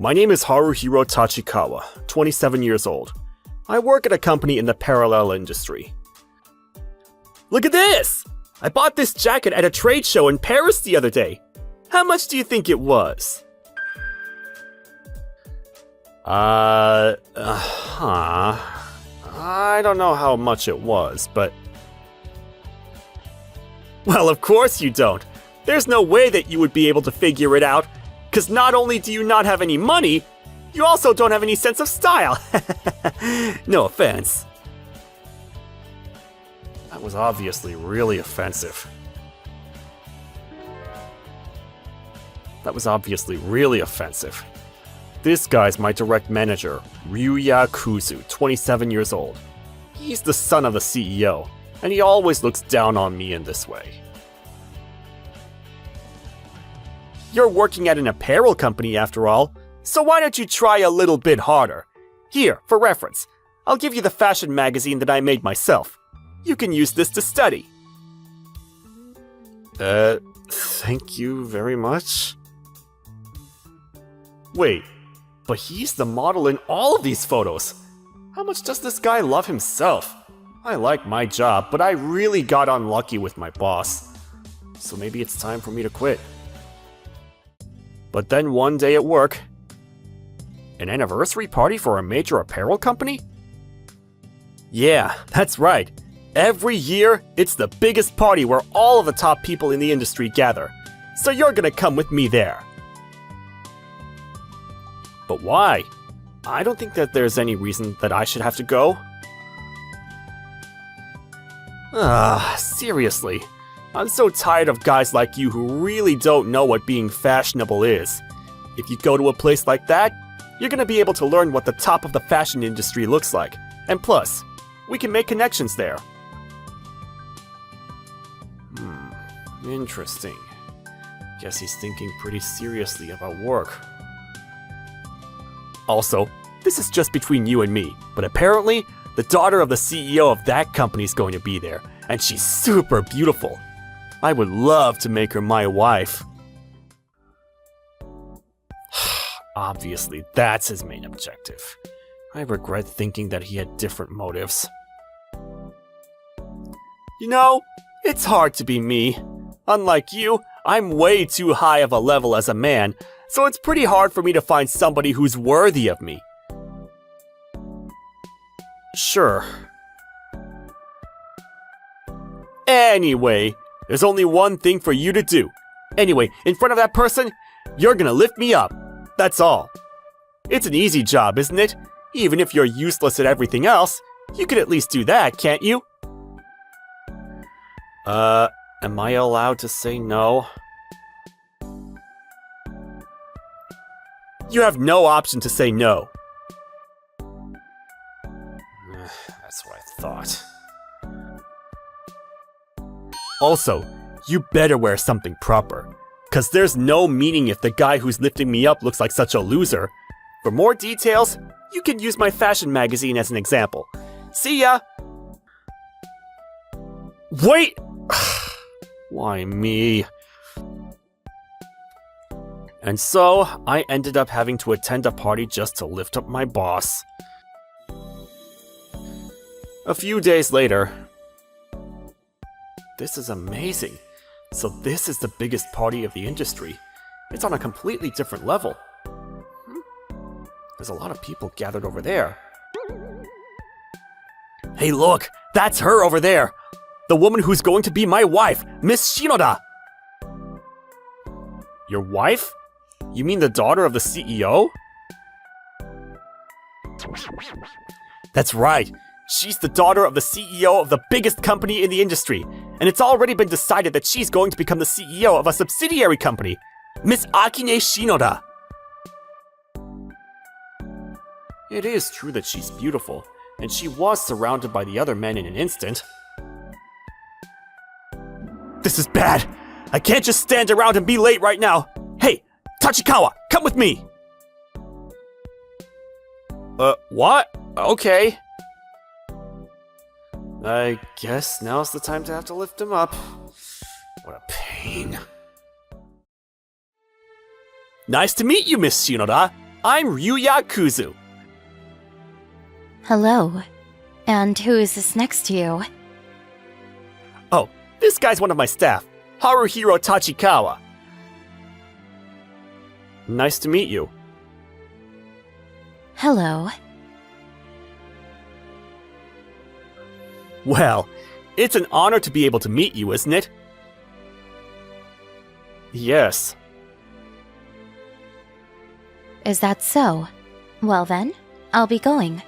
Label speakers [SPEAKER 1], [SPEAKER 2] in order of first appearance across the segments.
[SPEAKER 1] My name is Haruhiro Tachikawa, 27 years old. I work at a company in the parallel industry. Look at this! I bought this jacket at a trade show in Paris the other day. How much do you think it was? I don't know how much it was, but... Well, of course you don't. There's no way that you would be able to figure it out, because not only do you not have any money, you also don't have any sense of style. No offense. That was obviously really offensive. This guy's my direct manager, Ryuya Kuzu, 27 years old. He's the son of the CEO, and he always looks down on me in this way. You're working at an apparel company after all, so why don't you try a little bit harder? Here, for reference, I'll give you the fashion magazine that I made myself. You can use this to study. Thank you very much. Wait, but he's the model in all of these photos. How much does this guy love himself? I like my job, but I really got unlucky with my boss. So maybe it's time for me to quit. But then one day at work, an anniversary party for a major apparel company? Yeah, that's right. Every year, it's the biggest party where all of the top people in the industry gather. So you're gonna come with me there. But why? I don't think that there's any reason that I should have to go. Seriously. I'm so tired of guys like you who really don't know what being fashionable is. If you go to a place like that, you're gonna be able to learn what the top of the fashion industry looks like. And plus, we can make connections there. Interesting. Guess he's thinking pretty seriously about work. Also, this is just between you and me, but apparently, the daughter of the CEO of that company's going to be there, and she's super beautiful. I would love to make her my wife. Obviously, that's his main objective. I regret thinking that he had different motives. You know, it's hard to be me. Unlike you, I'm way too high of a level as a man, so it's pretty hard for me to find somebody who's worthy of me. Sure. Anyway, there's only one thing for you to do. Anyway, in front of that person, you're gonna lift me up. That's all. It's an easy job, isn't it? Even if you're useless at everything else, you can at least do that, can't you? Am I allowed to say no? You have no option to say no. That's what I thought. Also, you better wear something proper, cause there's no meaning if the guy who's lifting me up looks like such a loser. For more details, you can use my fashion magazine as an example. See ya! Wait! Why me? And so, I ended up having to attend a party just to lift up my boss. A few days later... This is amazing. So this is the biggest party of the industry. It's on a completely different level. There's a lot of people gathered over there. Hey look! That's her over there! The woman who's going to be my wife, Miss Shinoda! Your wife? You mean the daughter of the CEO? That's right. She's the daughter of the CEO of the biggest company in the industry, and it's already been decided that she's going to become the CEO of a subsidiary company, Miss Akine Shinoda. It is true that she's beautiful, and she was surrounded by the other men in an instant. This is bad! I can't just stand around and be late right now! Hey, Tachikawa, come with me! What? Okay. I guess now's the time to have to lift him up. What a pain. Nice to meet you, Miss Shinoda. I'm Ryuya Kuzu.
[SPEAKER 2] Hello. And who is this next to you?
[SPEAKER 1] Oh, this guy's one of my staff, Haruhiro Tachikawa. Nice to meet you.
[SPEAKER 2] Hello.
[SPEAKER 1] Well, it's an honor to be able to meet you, isn't it? Yes.
[SPEAKER 2] Is that so? Well then, I'll be going.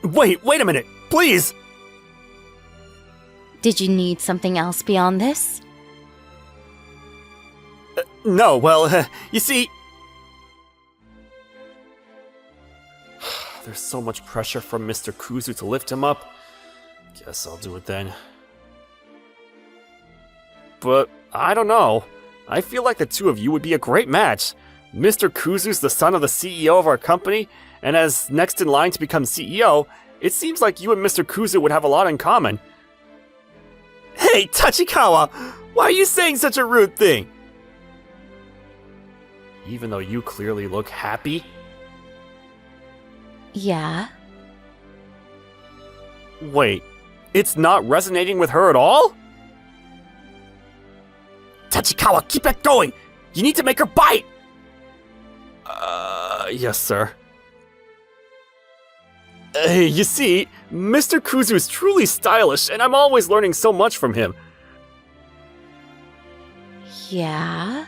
[SPEAKER 1] Wait a minute, please!
[SPEAKER 2] Did you need something else beyond this?
[SPEAKER 1] No, well, you see... There's so much pressure from Mr. Kuzu to lift him up. Guess I'll do it then. But, I don't know. I feel like the two of you would be a great match. Mr. Kuzu's the son of the CEO of our company, and as next in line to become CEO, it seems like you and Mr. Kuzu would have a lot in common. Hey, Tachikawa! Why are you saying such a rude thing? Even though you clearly look happy?
[SPEAKER 2] Yeah.
[SPEAKER 1] Wait, it's not resonating with her at all? Tachikawa, keep it going! You need to make her bite! Yes, sir. You see, Mr. Kuzu is truly stylish, and I'm always learning so much from him.
[SPEAKER 2] Yeah?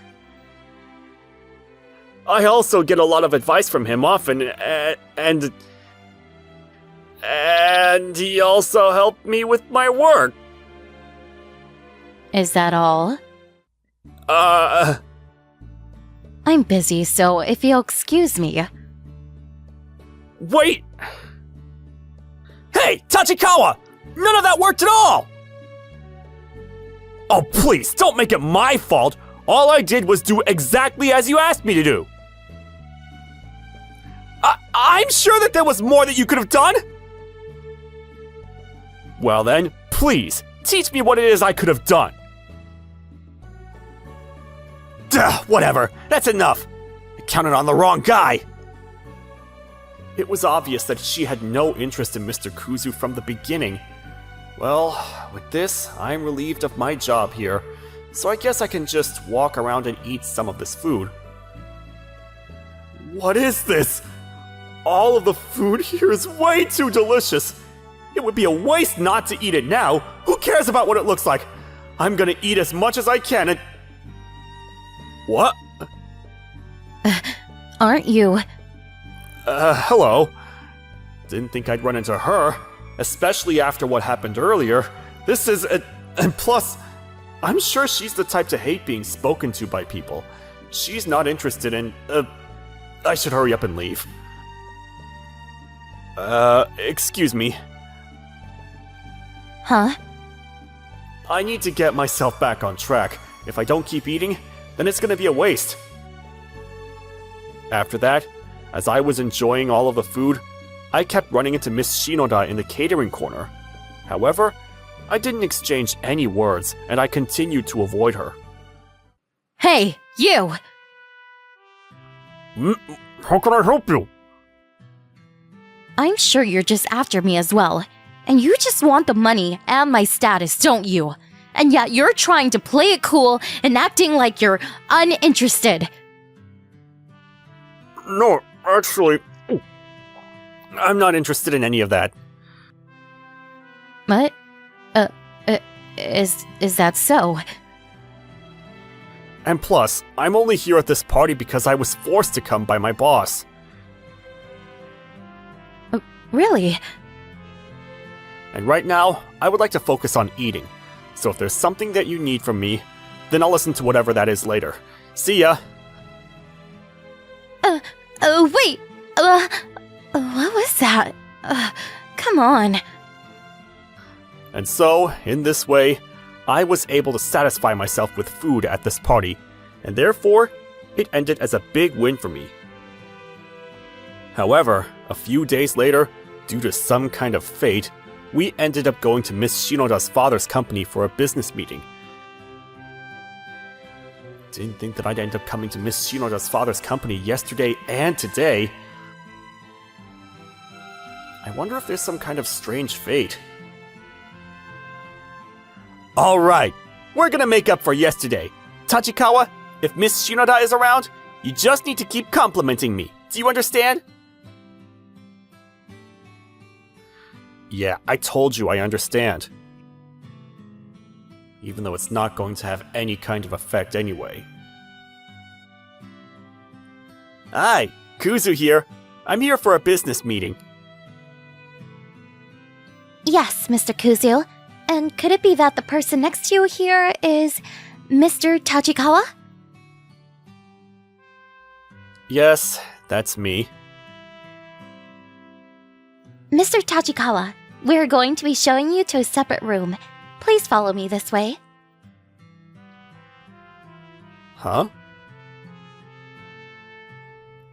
[SPEAKER 1] I also get a lot of advice from him often, and he also helped me with my work.
[SPEAKER 2] Is that all? I'm busy, so if you'll excuse me.
[SPEAKER 1] Wait! Hey, Tachikawa! None of that worked at all! Oh, please, don't make it my fault! All I did was do exactly as you asked me to do! I'm sure that there was more that you could have done! Well then, please, teach me what it is I could have done! Duh, whatever, that's enough! I counted on the wrong guy! It was obvious that she had no interest in Mr. Kuzu from the beginning. Well, with this, I'm relieved of my job here, so I guess I can just walk around and eat some of this food. What is this? All of the food here is way too delicious. It would be a waste not to eat it now. Who cares about what it looks like? I'm gonna eat as much as I can and... What?
[SPEAKER 2] Aren't you?
[SPEAKER 1] Hello. Didn't think I'd run into her, especially after what happened earlier. This is and plus, I'm sure she's the type to hate being spoken to by people. She's not interested in, I should hurry up and leave. Excuse me.
[SPEAKER 2] Huh?
[SPEAKER 1] I need to get myself back on track. If I don't keep eating, then it's gonna be a waste. After that, as I was enjoying all of the food, I kept running into Miss Shinoda in the catering corner. However, I didn't exchange any words, and I continued to avoid her.
[SPEAKER 2] Hey, you!
[SPEAKER 1] How can I help you?
[SPEAKER 2] I'm sure you're just after me as well. And you just want the money and my status, don't you? And yet you're trying to play it cool and acting like you're uninterested.
[SPEAKER 1] No, actually, I'm not interested in any of that.
[SPEAKER 2] What? Is that so?
[SPEAKER 1] And plus, I'm only here at this party because I was forced to come by my boss.
[SPEAKER 2] Really?
[SPEAKER 1] And right now, I would like to focus on eating. So if there's something that you need from me, then I'll listen to whatever that is later. See ya!
[SPEAKER 2] Wait! What was that? Come on.
[SPEAKER 1] And so, in this way, I was able to satisfy myself with food at this party, and therefore, it ended as a big win for me. However, a few days later, due to some kind of fate, we ended up going to Miss Shinoda's father's company for a business meeting. didn't think that I'd end up coming to Miss Shinoda's father's company yesterday and today. I wonder if there's some kind of strange fate. Alright, we're gonna make up for yesterday. Tachikawa, if Miss Shinoda is around, you just need to keep complimenting me. Do you understand? Yeah, I told you I understand. Even though it's not going to have any kind of effect anyway. Hi, Kuzu here. I'm here for a business meeting.
[SPEAKER 2] Yes, Mr. Kuzu. And could it be that the person next to you here is Mr. Tachikawa?
[SPEAKER 1] Yes, that's me.
[SPEAKER 2] Mr. Tachikawa, we're going to be showing you to a separate room. Please follow me this way.
[SPEAKER 1] Huh?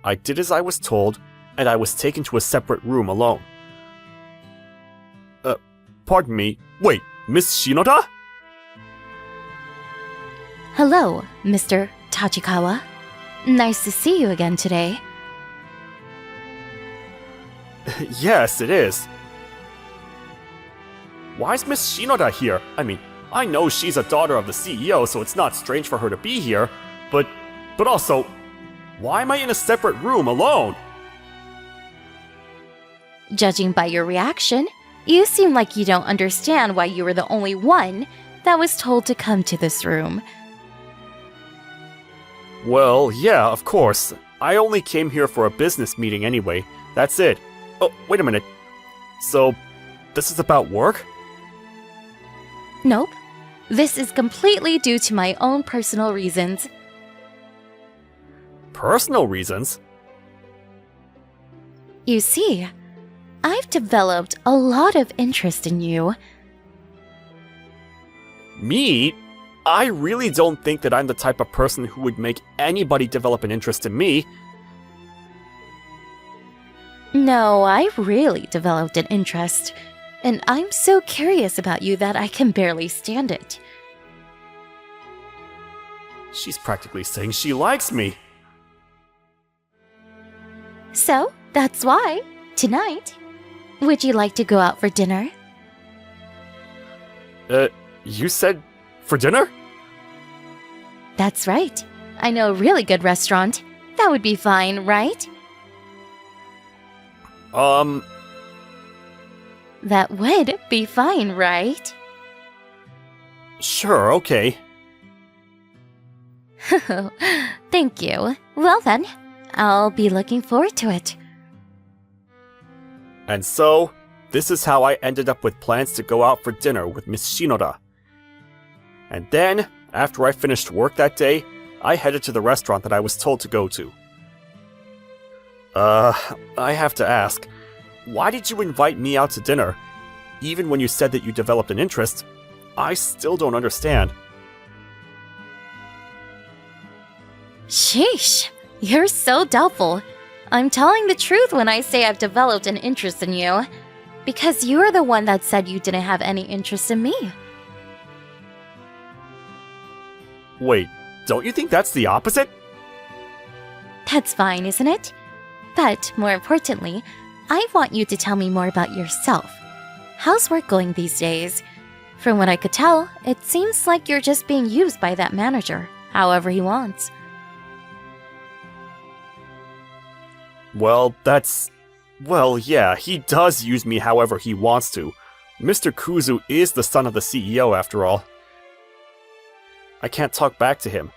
[SPEAKER 1] I did as I was told, and I was taken to a separate room alone. Pardon me. Wait, Miss Shinoda?
[SPEAKER 2] Hello, Mr. Tachikawa. Nice to see you again today.
[SPEAKER 1] Yes, it is. Why is Miss Shinoda here? I mean, I know she's a daughter of the CEO, so it's not strange for her to be here, but also, why am I in a separate room alone?
[SPEAKER 2] Judging by your reaction, you seem like you don't understand why you were the only one that was told to come to this room.
[SPEAKER 1] Well, yeah, of course. I only came here for a business meeting anyway. That's it. Oh, wait a minute. So, this is about work?
[SPEAKER 2] Nope. This is completely due to my own personal reasons.
[SPEAKER 1] Personal reasons?
[SPEAKER 2] You see, I've developed a lot of interest in you.
[SPEAKER 1] Me? I really don't think that I'm the type of person who would make anybody develop an interest in me.
[SPEAKER 2] No, I really developed an interest. And I'm so curious about you that I can barely stand it.
[SPEAKER 1] She's practically saying she likes me.
[SPEAKER 2] So, that's why, tonight, would you like to go out for dinner?
[SPEAKER 1] You said for dinner?
[SPEAKER 2] That's right. I know a really good restaurant. That would be fine, right? That would be fine, right?
[SPEAKER 1] Sure, okay.
[SPEAKER 2] Thank you. Well then, I'll be looking forward to it.
[SPEAKER 1] And so, this is how I ended up with plans to go out for dinner with Miss Shinoda. And then, after I finished work that day, I headed to the restaurant that I was told to go to. I have to ask, why did you invite me out to dinner? Even when you said that you developed an interest, I still don't understand.
[SPEAKER 2] Sheesh, you're so doubtful. I'm telling the truth when I say I've developed an interest in you. Because you're the one that said you didn't have any interest in me.
[SPEAKER 1] Wait, don't you think that's the opposite?
[SPEAKER 2] That's fine, isn't it? But, more importantly, I want you to tell me more about yourself. How's work going these days? From what I could tell, it seems like you're just being used by that manager, however he wants.
[SPEAKER 1] Well, yeah, he does use me however he wants to. Mr. Kuzu is the son of the CEO after all. I can't talk back to him.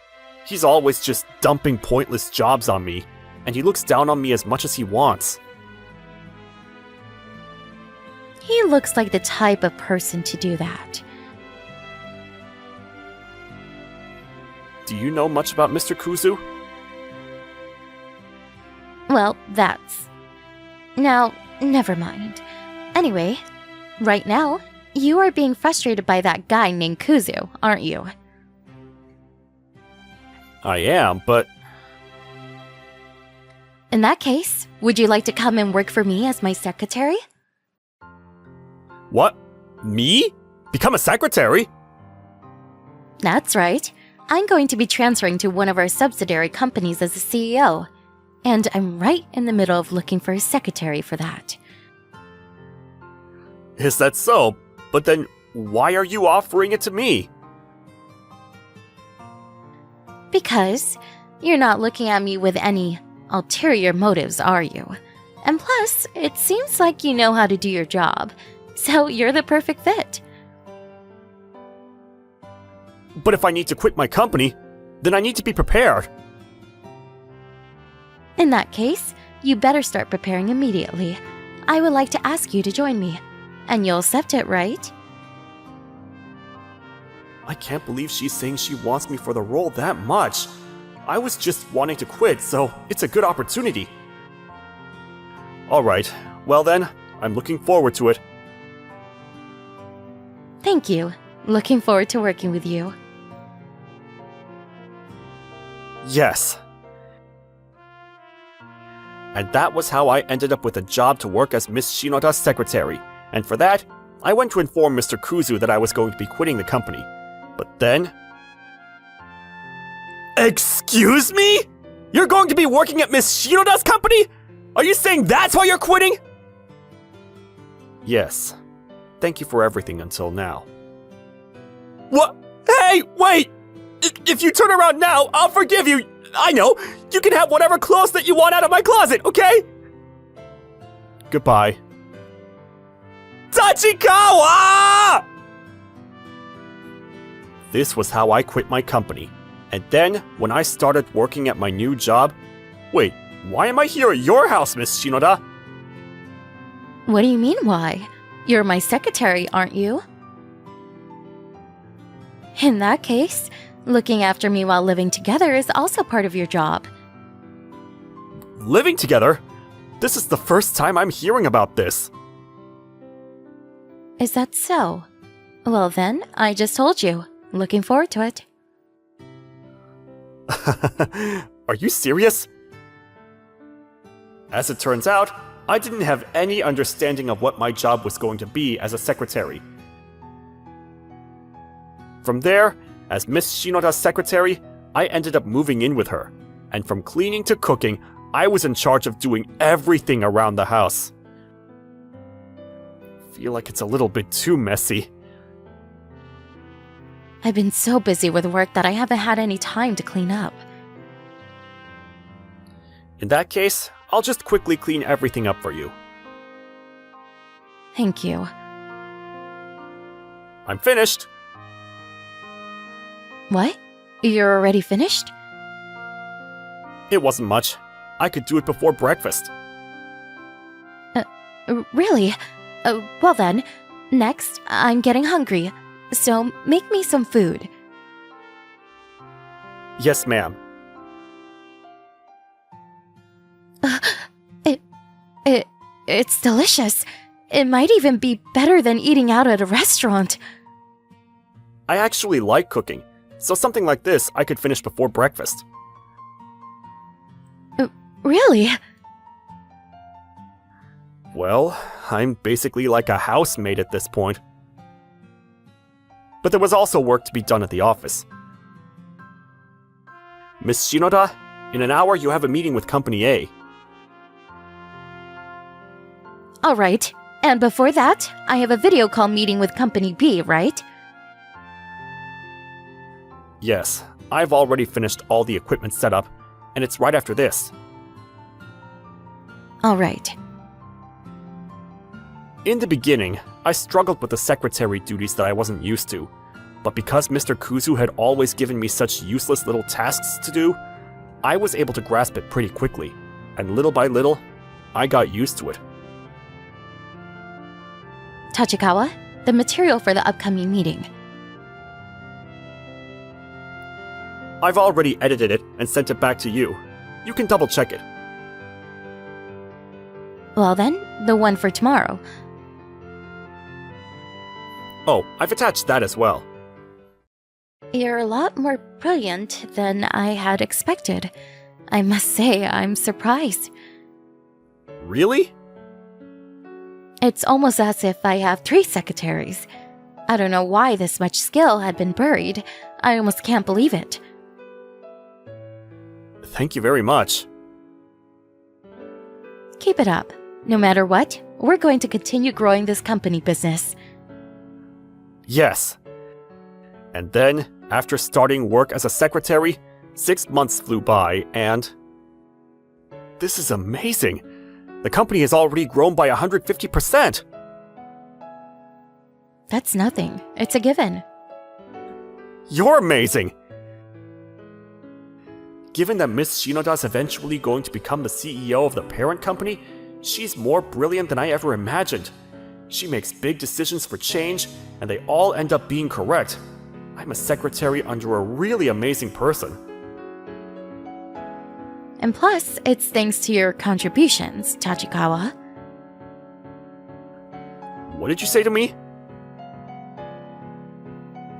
[SPEAKER 1] He's always just dumping pointless jobs on me, and he looks down on me as much as he wants.
[SPEAKER 2] He looks like the type of person to do that.
[SPEAKER 1] Do you know much about Mr. Kuzu?
[SPEAKER 2] Well, Now, never mind. Anyway, right now, you are being frustrated by that guy named Kuzu, aren't you?
[SPEAKER 1] I am, but...
[SPEAKER 2] In that case, would you like to come and work for me as my secretary?
[SPEAKER 1] What? Me? Become a secretary?
[SPEAKER 2] That's right. I'm going to be transferring to one of our subsidiary companies as a CEO. And I'm right in the middle of looking for a secretary for that.
[SPEAKER 1] Is that so? But then, why are you offering it to me?
[SPEAKER 2] Because you're not looking at me with any ulterior motives, are you? And plus, it seems like you know how to do your job, so you're the perfect fit.
[SPEAKER 1] But if I need to quit my company, then I need to be prepared.
[SPEAKER 2] In that case, you better start preparing immediately. I would like to ask you to join me. And you'll accept it, right?
[SPEAKER 1] I can't believe she's saying she wants me for the role that much. I was just wanting to quit, so it's a good opportunity. Alright, well then, I'm looking forward to it.
[SPEAKER 2] Thank you. Looking forward to working with you.
[SPEAKER 1] Yes. And that was how I ended up with a job to work as Miss Shinoda's secretary. And for that, I went to inform Mr. Kuzu that I was going to be quitting the company. But then... Excuse me? You're going to be working at Miss Shinoda's company? Are you saying that's why you're quitting? Yes. Thank you for everything until now. What? Hey, wait! If you turn around now, I'll forgive you. I know. You can have whatever clothes that you want out of my closet, okay? Goodbye. Tachikawa! This was how I quit my company. And then, when I started working at my new job... Wait, why am I here at your house, Miss Shinoda?
[SPEAKER 2] What do you mean, why? You're my secretary, aren't you? In that case, looking after me while living together is also part of your job.
[SPEAKER 1] Living together? This is the first time I'm hearing about this.
[SPEAKER 2] Is that so? Well then, I just told you. Looking forward to it.
[SPEAKER 1] Are you serious? As it turns out, I didn't have any understanding of what my job was going to be as a secretary. From there, as Miss Shinoda's secretary, I ended up moving in with her. And from cleaning to cooking, I was in charge of doing everything around the house. Feel like it's a little bit too messy.
[SPEAKER 2] I've been so busy with work that I haven't had any time to clean up.
[SPEAKER 1] In that case, I'll just quickly clean everything up for you.
[SPEAKER 2] Thank you.
[SPEAKER 1] I'm finished!
[SPEAKER 2] What? You're already finished?
[SPEAKER 1] It wasn't much. I could do it before breakfast.
[SPEAKER 2] Really? Well then, next, I'm getting hungry, so make me some food.
[SPEAKER 1] Yes, ma'am.
[SPEAKER 2] It's delicious. It might even be better than eating out at a restaurant.
[SPEAKER 1] I actually like cooking, so something like this I could finish before breakfast.
[SPEAKER 2] Really?
[SPEAKER 1] Well, I'm basically like a housemaid at this point. But there was also work to be done at the office. Miss Shinoda, in an hour you have a meeting with Company A.
[SPEAKER 2] Alright, and before that, I have a video call meeting with Company B, right?
[SPEAKER 1] Yes, I've already finished all the equipment setup, and it's right after this.
[SPEAKER 2] Alright.
[SPEAKER 1] In the beginning, I struggled with the secretary duties that I wasn't used to, but because Mr. Kuzu had always given me such useless little tasks to do, I was able to grasp it pretty quickly, and little by little, I got used to it.
[SPEAKER 2] Tachikawa, the material for the upcoming meeting.
[SPEAKER 1] I've already edited it and sent it back to you. You can double check it.
[SPEAKER 2] Well then, the one for tomorrow.
[SPEAKER 1] Oh, I've attached that as well.
[SPEAKER 2] You're a lot more brilliant than I had expected. I must say, I'm surprised.
[SPEAKER 1] Really?
[SPEAKER 2] It's almost as if I have 3 secretaries. I don't know why this much skill had been buried. I almost can't believe it.
[SPEAKER 1] Thank you very much.
[SPEAKER 2] Keep it up. No matter what, we're going to continue growing this company business.
[SPEAKER 1] Yes. And then, after starting work as a secretary, 6 months flew by and... This is amazing! The company has already grown by 150%!
[SPEAKER 2] That's nothing. It's a given.
[SPEAKER 1] You're amazing! Given that Miss Shinoda's eventually going to become the CEO of the parent company, she's more brilliant than I ever imagined. She makes big decisions for change, and they all end up being correct. I'm a secretary under a really amazing person.
[SPEAKER 2] And plus, it's thanks to your contributions, Tachikawa.
[SPEAKER 1] What did you say to me?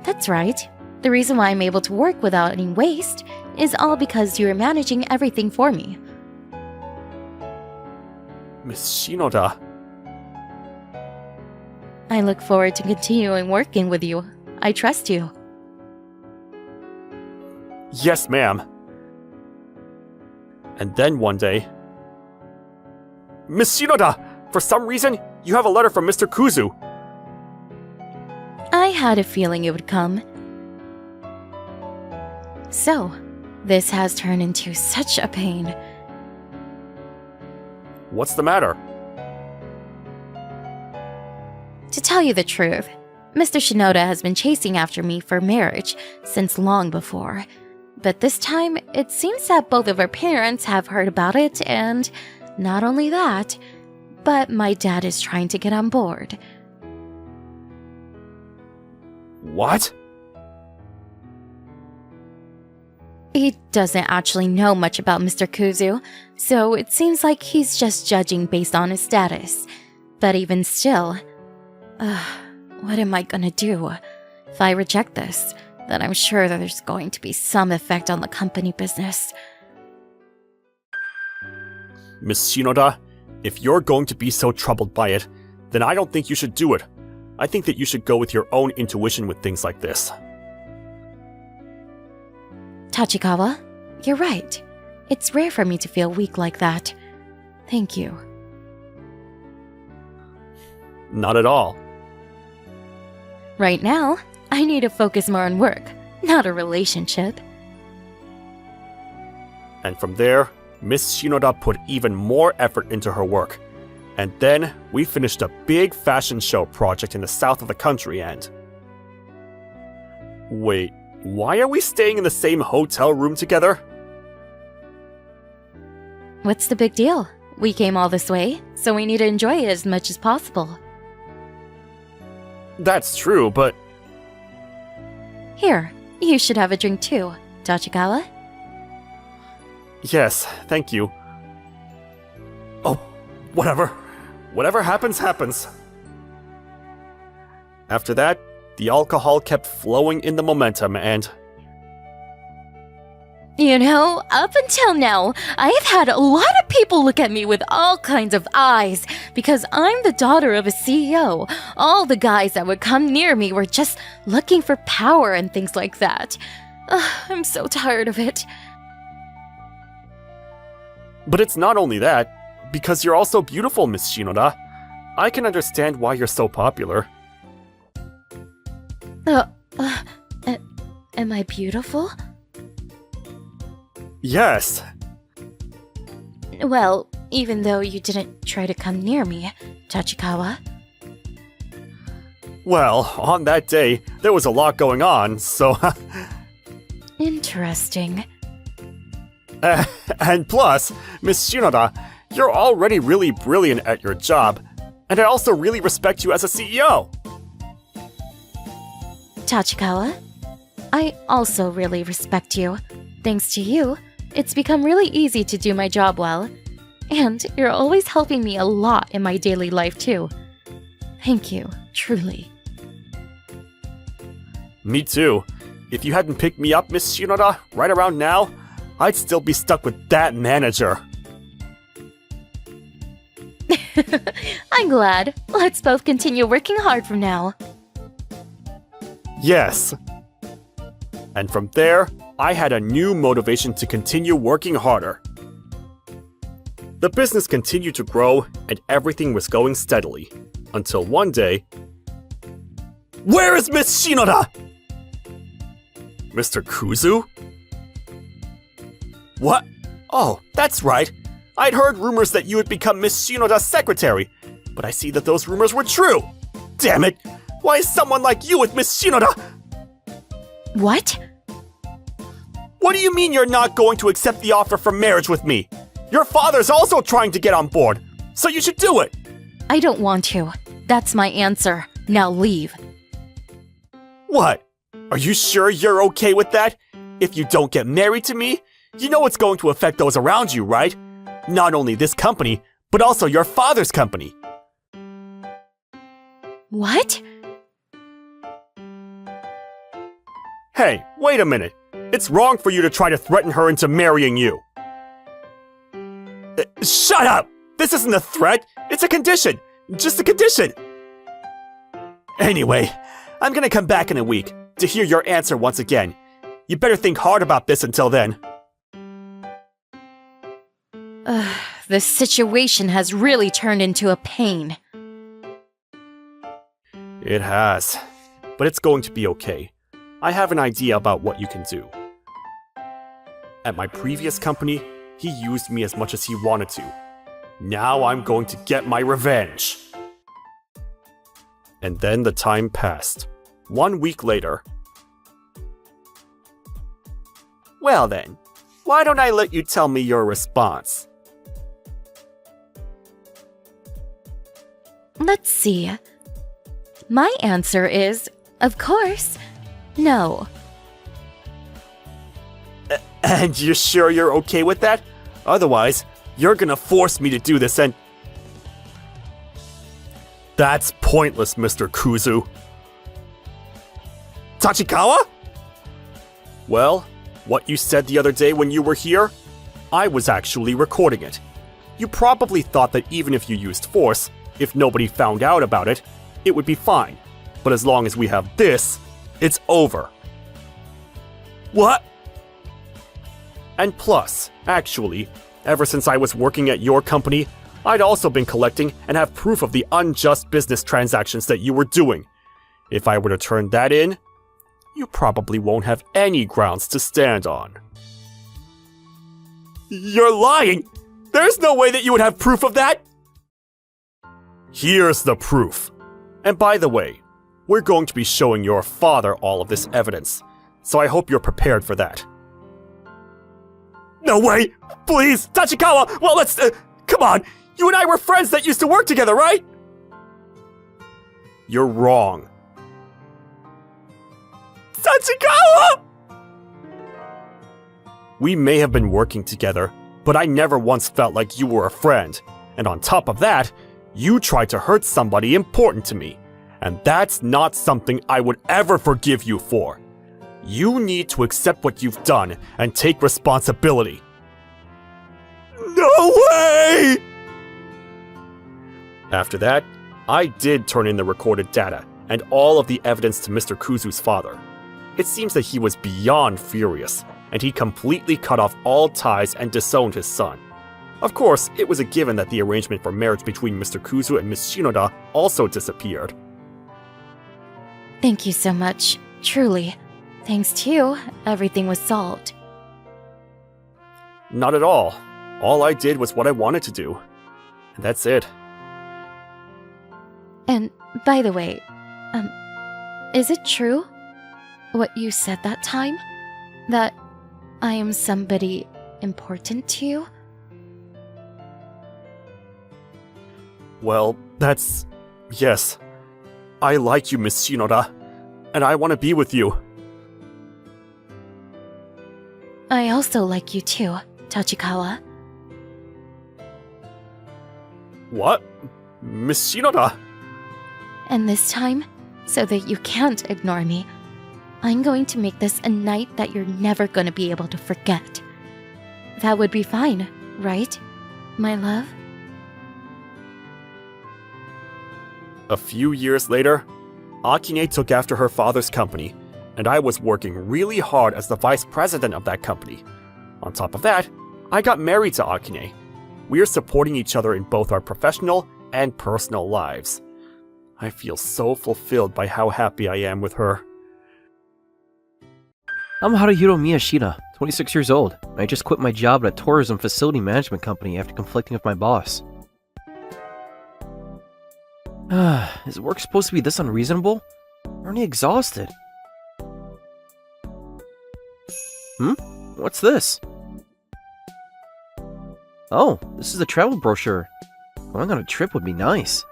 [SPEAKER 2] That's right. The reason why I'm able to work without any waste is all because you're managing everything for me.
[SPEAKER 1] Miss Shinoda.
[SPEAKER 2] I look forward to continuing working with you. I trust you.
[SPEAKER 1] Yes, ma'am. And then one day... Miss Shinoda! For some reason, you have a letter from Mr. Kuzu.
[SPEAKER 2] I had a feeling it would come. So, this has turned into such a pain.
[SPEAKER 1] What's the matter?
[SPEAKER 2] To tell you the truth, Mr. Shinoda has been chasing after me for marriage since long before. But this time, it seems that both of our parents have heard about it, and not only that, but my dad is trying to get on board.
[SPEAKER 1] What?
[SPEAKER 2] He doesn't actually know much about Mr. Kuzu, so it seems like he's just judging based on his status. But even still, what am I gonna do? If I reject this, then I'm sure that there's going to be some effect on the company business.
[SPEAKER 1] Miss Shinoda, if you're going to be so troubled by it, then I don't think you should do it. I think that you should go with your own intuition with things like this.
[SPEAKER 2] Tachikawa, you're right. It's rare for me to feel weak like that. Thank you.
[SPEAKER 1] Not at all.
[SPEAKER 2] Right now, I need to focus more on work, not a relationship.
[SPEAKER 1] And from there, Miss Shinoda put even more effort into her work. And then, we finished a big fashion show project in the south of the country and... Wait, why are we staying in the same hotel room together?
[SPEAKER 2] What's the big deal? We came all this way, so we need to enjoy it as much as possible.
[SPEAKER 1] That's true, but...
[SPEAKER 2] Here, you should have a drink too, Tachikawa.
[SPEAKER 1] Yes, thank you. Oh, whatever. Whatever happens, happens. After that, the alcohol kept flowing in the momentum and...
[SPEAKER 2] You know, up until now, I've had a lot of people look at me with all kinds of eyes because I'm the daughter of a CEO. All the guys that would come near me were just looking for power and things like that. I'm so tired of it.
[SPEAKER 1] But it's not only that, because you're also beautiful, Miss Shinoda. I can understand why you're so popular.
[SPEAKER 2] Am I beautiful?
[SPEAKER 1] Yes.
[SPEAKER 2] Well, even though you didn't try to come near me, Tachikawa.
[SPEAKER 1] Well, on that day, there was a lot going on, so...
[SPEAKER 2] Interesting.
[SPEAKER 1] And plus, Miss Shinoda, you're already really brilliant at your job, and I also really respect you as a CEO.
[SPEAKER 2] Tachikawa, I also really respect you. Thanks to you, it's become really easy to do my job well. And you're always helping me a lot in my daily life too. Thank you, truly.
[SPEAKER 1] Me too. If you hadn't picked me up, Miss Shinoda, right around now, I'd still be stuck with that manager.
[SPEAKER 2] I'm glad. Let's both continue working hard from now.
[SPEAKER 1] Yes. And from there, I had a new motivation to continue working harder. The business continued to grow, and everything was going steadily. Until one day... Where is Miss Shinoda? Mr. Kuzu? What? Oh, that's right. I'd heard rumors that you had become Miss Shinoda's secretary, but I see that those rumors were true. Damn it! Why is someone like you with Miss Shinoda?
[SPEAKER 2] What?
[SPEAKER 1] What do you mean you're not going to accept the offer for marriage with me? Your father's also trying to get on board, so you should do it.
[SPEAKER 2] I don't want to. That's my answer. Now leave.
[SPEAKER 1] What? Are you sure you're okay with that? If you don't get married to me, you know it's going to affect those around you, right? Not only this company, but also your father's company.
[SPEAKER 2] What?
[SPEAKER 1] Hey, wait a minute. It's wrong for you to try to threaten her into marrying you. Shut up! This isn't a threat. It's a condition. Just a condition. Anyway, I'm gonna come back in a week to hear your answer once again. You better think hard about this until then.
[SPEAKER 2] This situation has really turned into a pain.
[SPEAKER 1] It has. But it's going to be okay. I have an idea about what you can do. At my previous company, he used me as much as he wanted to. Now I'm going to get my revenge. And then the time passed. 1 week later. Well then, why don't I let you tell me your response?
[SPEAKER 2] Let's see. My answer is, of course, no.
[SPEAKER 1] And you're sure you're okay with that? Otherwise, you're gonna force me to do this and... That's pointless, Mr. Kuzu. Tachikawa? Well, what you said the other day when you were here, I was actually recording it. You probably thought that even if you used force, if nobody found out about it, it would be fine. But as long as we have this, it's over. What? And plus, actually, ever since I was working at your company, I'd also been collecting and have proof of the unjust business transactions that you were doing. If I were to turn that in, you probably won't have any grounds to stand on. You're lying! There's no way that you would have proof of that! Here's the proof. And by the way, we're going to be showing your father all of this evidence, so I hope you're prepared for that. No way! Please, Tachikawa! Well, let's... come on! You and I were friends that used to work together, right? You're wrong. Tachikawa! We may have been working together, but I never once felt like you were a friend. And on top of that, you tried to hurt somebody important to me. And that's not something I would ever forgive you for. You need to accept what you've done and take responsibility. No way! After that, I did turn in the recorded data and all of the evidence to Mr. Kuzu's father. It seems that he was beyond furious, and he completely cut off all ties and disowned his son. Of course, it was a given that the arrangement for marriage between Mr. Kuzu and Miss Shinoda also disappeared.
[SPEAKER 2] Thank you so much. Truly. Thanks to you, everything was solved.
[SPEAKER 1] Not at all. All I did was what I wanted to do. And that's it.
[SPEAKER 2] And, by the way, is it true what you said that time? That I am somebody important to you?
[SPEAKER 1] Well, that's... yes. I like you, Miss Shinoda, and I want to be with you.
[SPEAKER 2] I also like you too, Tachikawa.
[SPEAKER 1] What? Miss Shinoda?
[SPEAKER 2] And this time, so that you can't ignore me, I'm going to make this a night that you're never going to be able to forget. That would be fine, right, my love?
[SPEAKER 1] A few years later, Akine took after her father's company, and I was working really hard as the vice president of that company. On top of that, I got married to Akine. We are supporting each other in both our professional and personal lives. I feel so fulfilled by how happy I am with her.
[SPEAKER 3] I'm Haruhiro Miyashita, 26 years old, and I just quit my job at a tourism facility management company after conflicting with my boss. Is work supposed to be this unreasonable? Aren't you exhausted? What's this? Oh, this is a travel brochure. Going on a trip would be nice.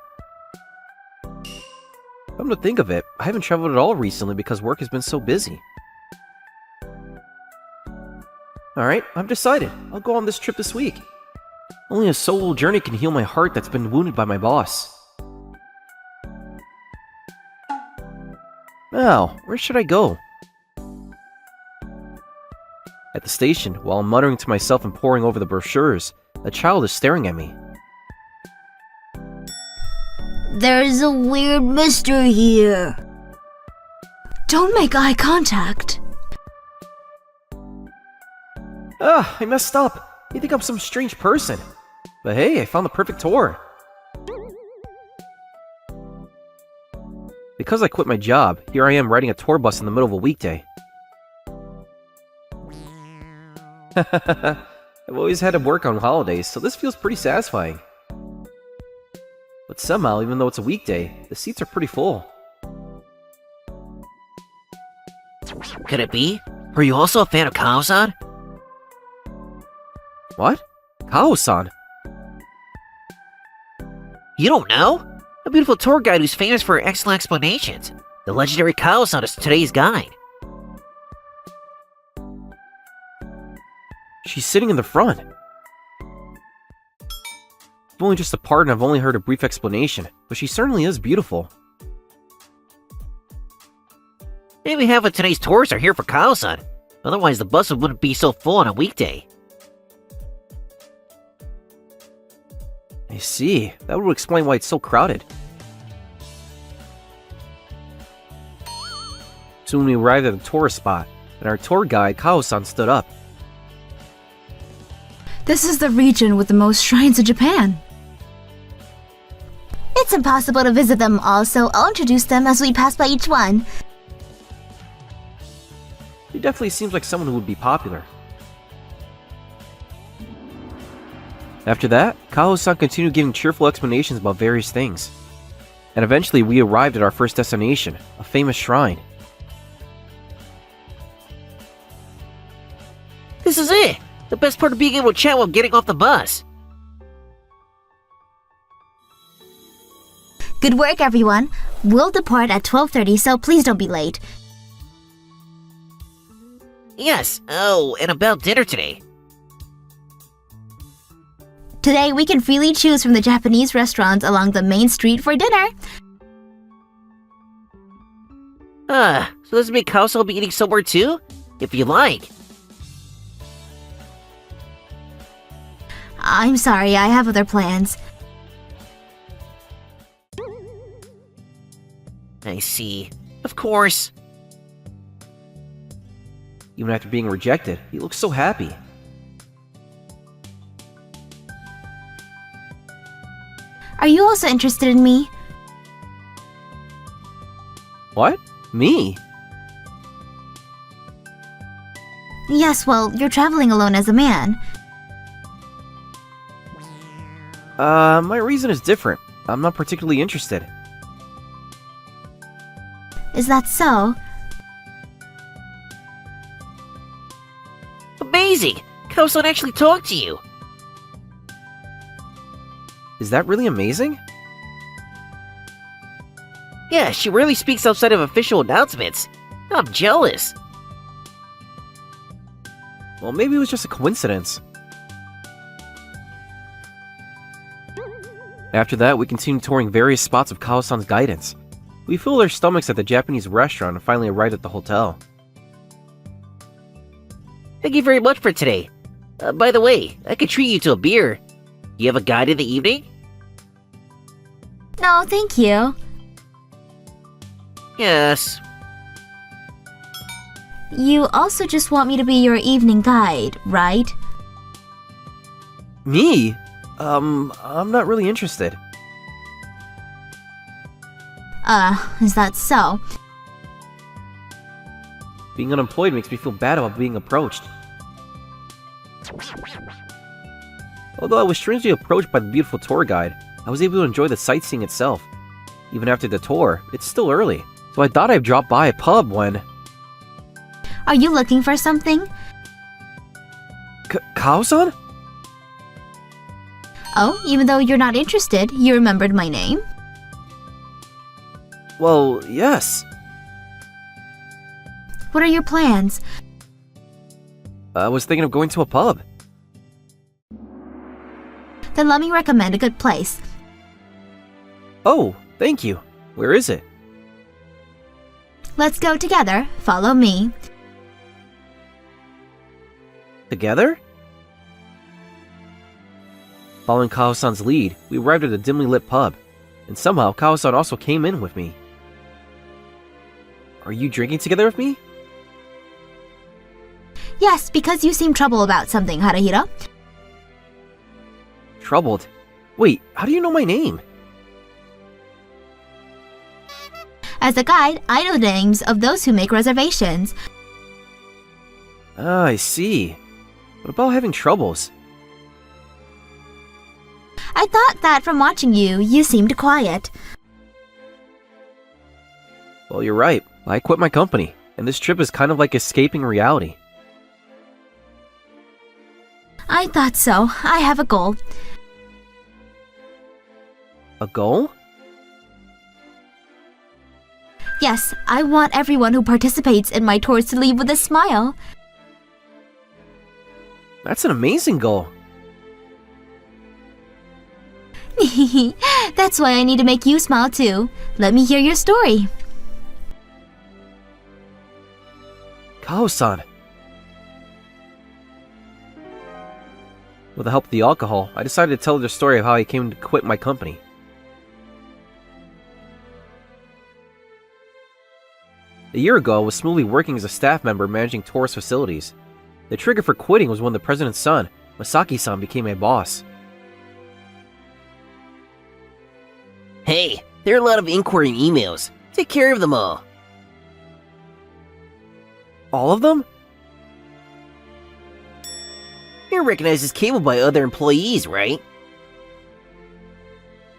[SPEAKER 3] Come to think of it, I haven't traveled at all recently because work has been so busy. Alright, I've decided. I'll go on this trip this week. Only a solo journey can heal my heart that's been wounded by my boss. Now, where should I go? At the station, while I'm muttering to myself and poring over the brochures, a child is staring at me.
[SPEAKER 4] There's a weird mystery here.
[SPEAKER 2] Don't make eye contact.
[SPEAKER 3] I messed up. You think I'm some strange person. But hey, I found the perfect tour. Because I quit my job, here I am riding a tour bus in the middle of a weekday. I've always had to work on holidays, so this feels pretty satisfying. But somehow, even though it's a weekday, the seats are pretty full.
[SPEAKER 5] Could it be? Are you also a fan of Kao-san?
[SPEAKER 3] What? Kao-san?
[SPEAKER 5] You don't know? A beautiful tour guide who's famous for her excellent explanations. The legendary Kao-san is today's guide.
[SPEAKER 3] She's sitting in the front. I've only just a part and I've only heard a brief explanation, but she certainly is beautiful.
[SPEAKER 5] Maybe half of today's tours are here for Kao-san. Otherwise the bus wouldn't be so full on a weekday.
[SPEAKER 3] I see. That would explain why it's so crowded. Soon we arrived at the tourist spot, and our tour guide, Kao-san, stood up.
[SPEAKER 2] This is the region with the most shrines in Japan.
[SPEAKER 4] It's impossible to visit them all, so I'll introduce them as we pass by each one.
[SPEAKER 3] He definitely seems like someone who would be popular. After that, Kao-san continued giving cheerful explanations about various things. And eventually we arrived at our first destination, a famous shrine.
[SPEAKER 5] This is it! The best part of being able to chat while getting off the bus.
[SPEAKER 4] Good work, everyone. We'll depart at 12:30, so please don't be late.
[SPEAKER 5] Yes, oh, and about dinner today.
[SPEAKER 4] Today, we can freely choose from the Japanese restaurants along the main street for dinner.
[SPEAKER 5] So does it mean Kao-san will be eating somewhere too? If you like.
[SPEAKER 4] I'm sorry, I have other plans.
[SPEAKER 5] I see. Of course.
[SPEAKER 3] Even after being rejected, he looks so happy.
[SPEAKER 4] Are you also interested in me?
[SPEAKER 3] What? Me?
[SPEAKER 4] Yes, well, you're traveling alone as a man.
[SPEAKER 3] My reason is different. I'm not particularly interested.
[SPEAKER 4] Is that so?
[SPEAKER 5] Amazing! Kao-san actually talked to you!
[SPEAKER 3] Is that really amazing?
[SPEAKER 5] Yeah, she rarely speaks outside of official announcements. I'm jealous.
[SPEAKER 3] Well, maybe it was just a coincidence. After that, we continued touring various spots of Kao-san's guidance. We filled our stomachs at the Japanese restaurant and finally arrived at the hotel.
[SPEAKER 5] Thank you very much for today. By the way, I could treat you to a beer. You have a guide in the evening?
[SPEAKER 4] No, thank you.
[SPEAKER 5] Yes.
[SPEAKER 4] You also just want me to be your evening guide, right?
[SPEAKER 3] Me? I'm not really interested.
[SPEAKER 4] Is that so?
[SPEAKER 3] Being unemployed makes me feel bad about being approached. Although I was strangely approached by the beautiful tour guide, I was able to enjoy the sightseeing itself. Even after the tour, it's still early, so I thought I'd drop by a pub when...
[SPEAKER 4] Are you looking for something?
[SPEAKER 3] Kao-san?
[SPEAKER 4] Oh, even though you're not interested, you remembered my name?
[SPEAKER 3] Well, yes.
[SPEAKER 4] What are your plans?
[SPEAKER 3] I was thinking of going to a pub.
[SPEAKER 4] Then let me recommend a good place.
[SPEAKER 3] Oh, thank you. Where is it?
[SPEAKER 4] Let's go together. Follow me.
[SPEAKER 3] Together? Following Kao-san's lead, we arrived at a dimly lit pub, and somehow Kao-san also came in with me. Are you drinking together with me?
[SPEAKER 4] Yes, because you seem troubled about something, Harahiro.
[SPEAKER 3] Troubled? Wait, how do you know my name?
[SPEAKER 4] As a guide, I know the names of those who make reservations.
[SPEAKER 3] Ah, I see. What about having troubles?
[SPEAKER 4] I thought that from watching you, you seemed quiet.
[SPEAKER 3] Well, you're right. I quit my company, and this trip is kind of like escaping reality.
[SPEAKER 4] I thought so. I have a goal.
[SPEAKER 3] A goal?
[SPEAKER 4] Yes, I want everyone who participates in my tours to leave with a smile.
[SPEAKER 3] That's an amazing goal.
[SPEAKER 4] That's why I need to make you smile too. Let me hear your story.
[SPEAKER 3] Kao-san. With the help of the alcohol, I decided to tell the story of how I came to quit my company. A year ago, I was smoothly working as a staff member managing tourist facilities. The trigger for quitting was when the president's son, Masaki-san, became my boss.
[SPEAKER 5] Hey, there are a lot of inquiry and emails. Take care of them all.
[SPEAKER 3] All of them?
[SPEAKER 5] You're recognized as cable by other employees, right?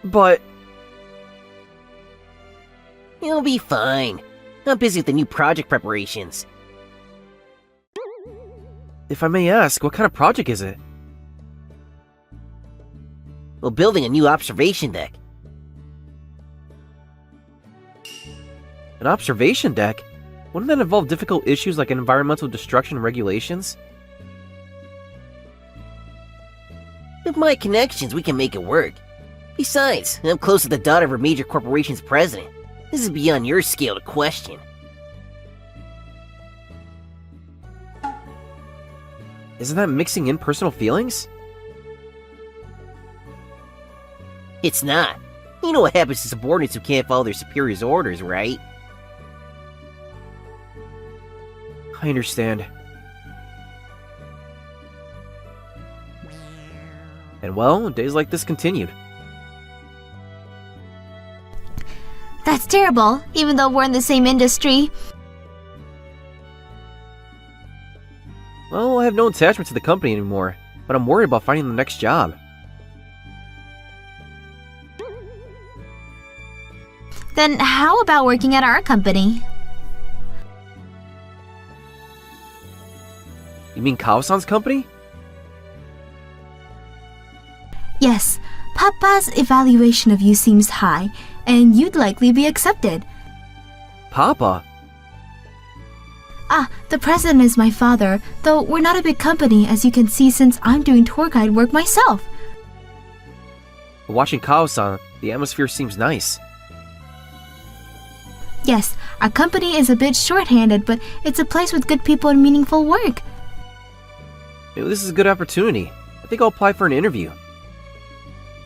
[SPEAKER 3] But...
[SPEAKER 5] You'll be fine. I'm busy with the new project preparations.
[SPEAKER 3] if I may ask, what kind of project is it?
[SPEAKER 5] We're building a new observation deck.
[SPEAKER 3] An observation deck? Wouldn't that involve difficult issues like environmental destruction regulations?
[SPEAKER 5] With my connections, we can make it work. Besides, I'm close to the daughter of a major corporation's president. This is beyond your scale to question.
[SPEAKER 3] Isn't that mixing in personal feelings?
[SPEAKER 5] It's not. You know what happens to subordinates who can't follow their superiors' orders, right?
[SPEAKER 3] I understand. And well, days like this continued.
[SPEAKER 4] That's terrible, even though we're in the same industry.
[SPEAKER 3] Well, I have no attachment to the company anymore, but I'm worried about finding the next job.
[SPEAKER 4] Then how about working at our company?
[SPEAKER 3] You mean Kao-san's company?
[SPEAKER 4] Yes, Papa's evaluation of you seems high, and you'd likely be accepted.
[SPEAKER 3] Papa?
[SPEAKER 4] Ah, the president is my father, though we're not a big company, as you can see, since I'm doing tour guide work myself.
[SPEAKER 3] But watching Kao-san, the atmosphere seems nice.
[SPEAKER 4] Yes, our company is a bit short-handed, but it's a place with good people and meaningful work.
[SPEAKER 3] Maybe this is a good opportunity. I think I'll apply for an interview.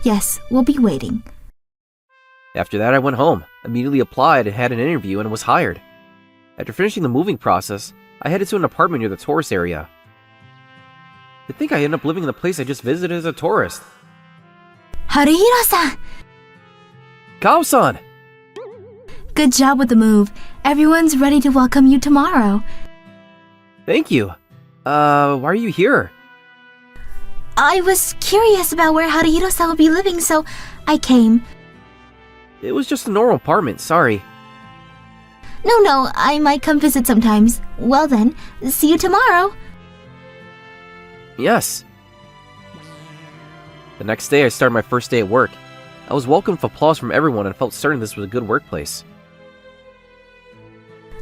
[SPEAKER 4] Yes, we'll be waiting.
[SPEAKER 3] After that, I went home, immediately applied, had an interview, and was hired. After finishing the moving process, I headed to an apartment near the tourist area. I think I ended up living in the place I just visited as a tourist.
[SPEAKER 4] Haruhiro-san!
[SPEAKER 3] Kao-san!
[SPEAKER 4] Good job with the move. Everyone's ready to welcome you tomorrow.
[SPEAKER 3] Thank you. Why are you here?
[SPEAKER 4] I was curious about where Haruhiro-san would be living, so I came.
[SPEAKER 3] It was just a normal apartment, sorry.
[SPEAKER 4] No, I might come visit sometimes. Well then, see you tomorrow.
[SPEAKER 3] Yes. The next day, I started my first day at work. I was welcomed with applause from everyone and felt certain this was a good workplace.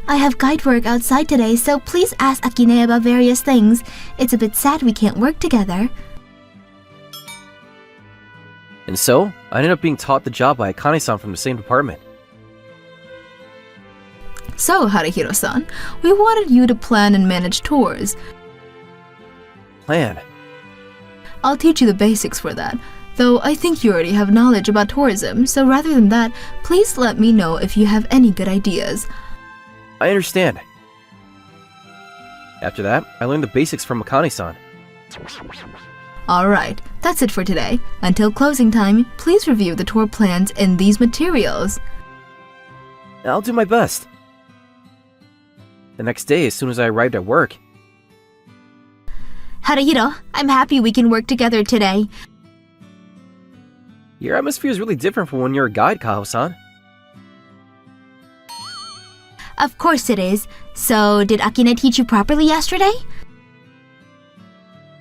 [SPEAKER 4] I have guide work outside today, so please ask Akine about various things. It's a bit sad we can't work together.
[SPEAKER 3] And so, I ended up being taught the job by Akane-san from the same department.
[SPEAKER 4] So, Haruhiro-san, we wanted you to plan and manage tours.
[SPEAKER 3] Plan?
[SPEAKER 4] I'll teach you the basics for that, though I think you already have knowledge about tourism, so rather than that, please let me know if you have any good ideas.
[SPEAKER 3] I understand. After that, I learned the basics from Akane-san.
[SPEAKER 4] Alright, that's it for today. Until closing time, please review the tour plans in these materials.
[SPEAKER 3] I'll do my best. The next day, as soon as I arrived at work,
[SPEAKER 4] Haruhiro, I'm happy we can work together today.
[SPEAKER 3] your atmosphere is really different from when you're a guide, Kaho-san.
[SPEAKER 4] Of course it is. So, did Akine teach you properly yesterday?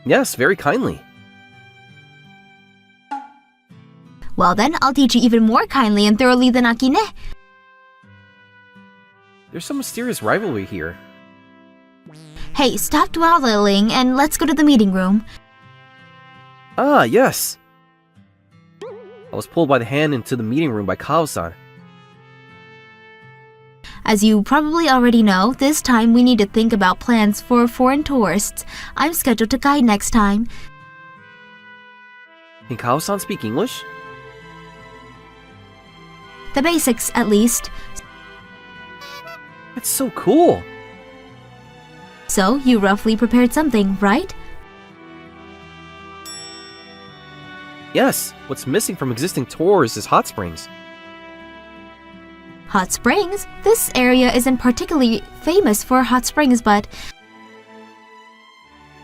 [SPEAKER 3] Yes, very kindly.
[SPEAKER 4] Well then, I'll teach you even more kindly and thoroughly than Akine.
[SPEAKER 3] There's some mysterious rivalry here.
[SPEAKER 4] Hey, stop dwelling and let's go to the meeting room.
[SPEAKER 3] Ah, yes! I was pulled by the hand into the meeting room by Kao-san.
[SPEAKER 4] As you probably already know, this time we need to think about plans for foreign tourists. I'm scheduled to guide next time.
[SPEAKER 3] Can Kao-san speak English?
[SPEAKER 4] The basics, at least.
[SPEAKER 3] That's so cool!
[SPEAKER 4] So, you roughly prepared something, right?
[SPEAKER 3] Yes, what's missing from existing tours is hot springs.
[SPEAKER 4] Hot springs? This area isn't particularly famous for hot springs, but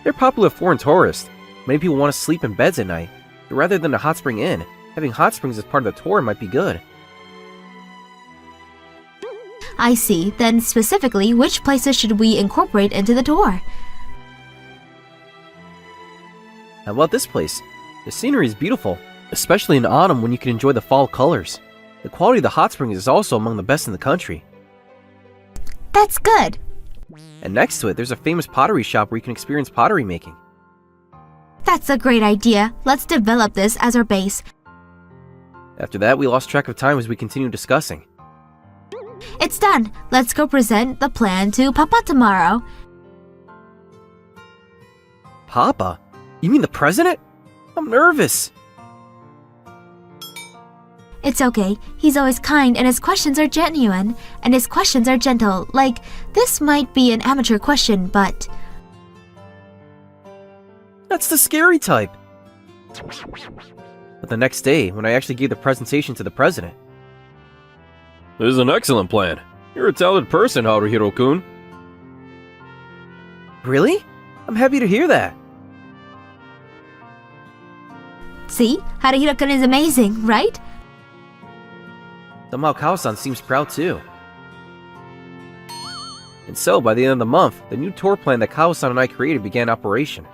[SPEAKER 3] They're popular with foreign tourists. Many people want to sleep in beds at night. Rather than a hot spring inn, having hot springs as part of the tour might be good.
[SPEAKER 4] I see. Then specifically, which places should we incorporate into the tour?
[SPEAKER 3] How about this place? The scenery is beautiful, especially in autumn when you can enjoy the fall colors. The quality of the hot springs is also among the best in the country.
[SPEAKER 4] That's good.
[SPEAKER 3] And next to it, there's a famous pottery shop where you can experience pottery making.
[SPEAKER 4] That's a great idea. Let's develop this as our base.
[SPEAKER 3] After that, we lost track of time as we continued discussing.
[SPEAKER 4] It's done. Let's go present the plan to Papa tomorrow.
[SPEAKER 3] Papa? You mean the president? I'm nervous.
[SPEAKER 4] It's okay. He's always kind and his questions are genuine. And his questions are gentle. Like, this might be an amateur question, but
[SPEAKER 3] That's the scary type. But the next day, when I actually gave the presentation to the president,
[SPEAKER 1] This is an excellent plan. You're a talented person, Haruhiro-kun.
[SPEAKER 3] really? I'm happy to hear that.
[SPEAKER 4] see? Haruhiro-kun is amazing, right?
[SPEAKER 3] Somehow Kao-san seems proud too. And so, by the end of the month, the new tour plan that Kao-san and I created began operation.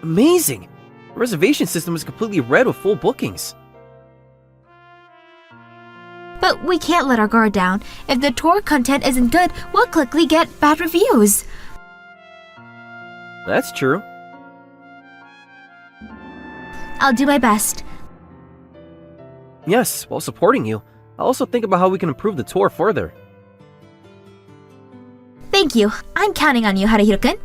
[SPEAKER 3] Amazing! The reservation system is completely red with full bookings.
[SPEAKER 4] But we can't let our guard down. If the tour content isn't good, we'll quickly get bad reviews.
[SPEAKER 3] That's true.
[SPEAKER 4] I'll do my best.
[SPEAKER 3] Yes, while supporting you, I'll also think about how we can improve the tour further.
[SPEAKER 4] Thank you. I'm counting on you, Haruhiro-kun.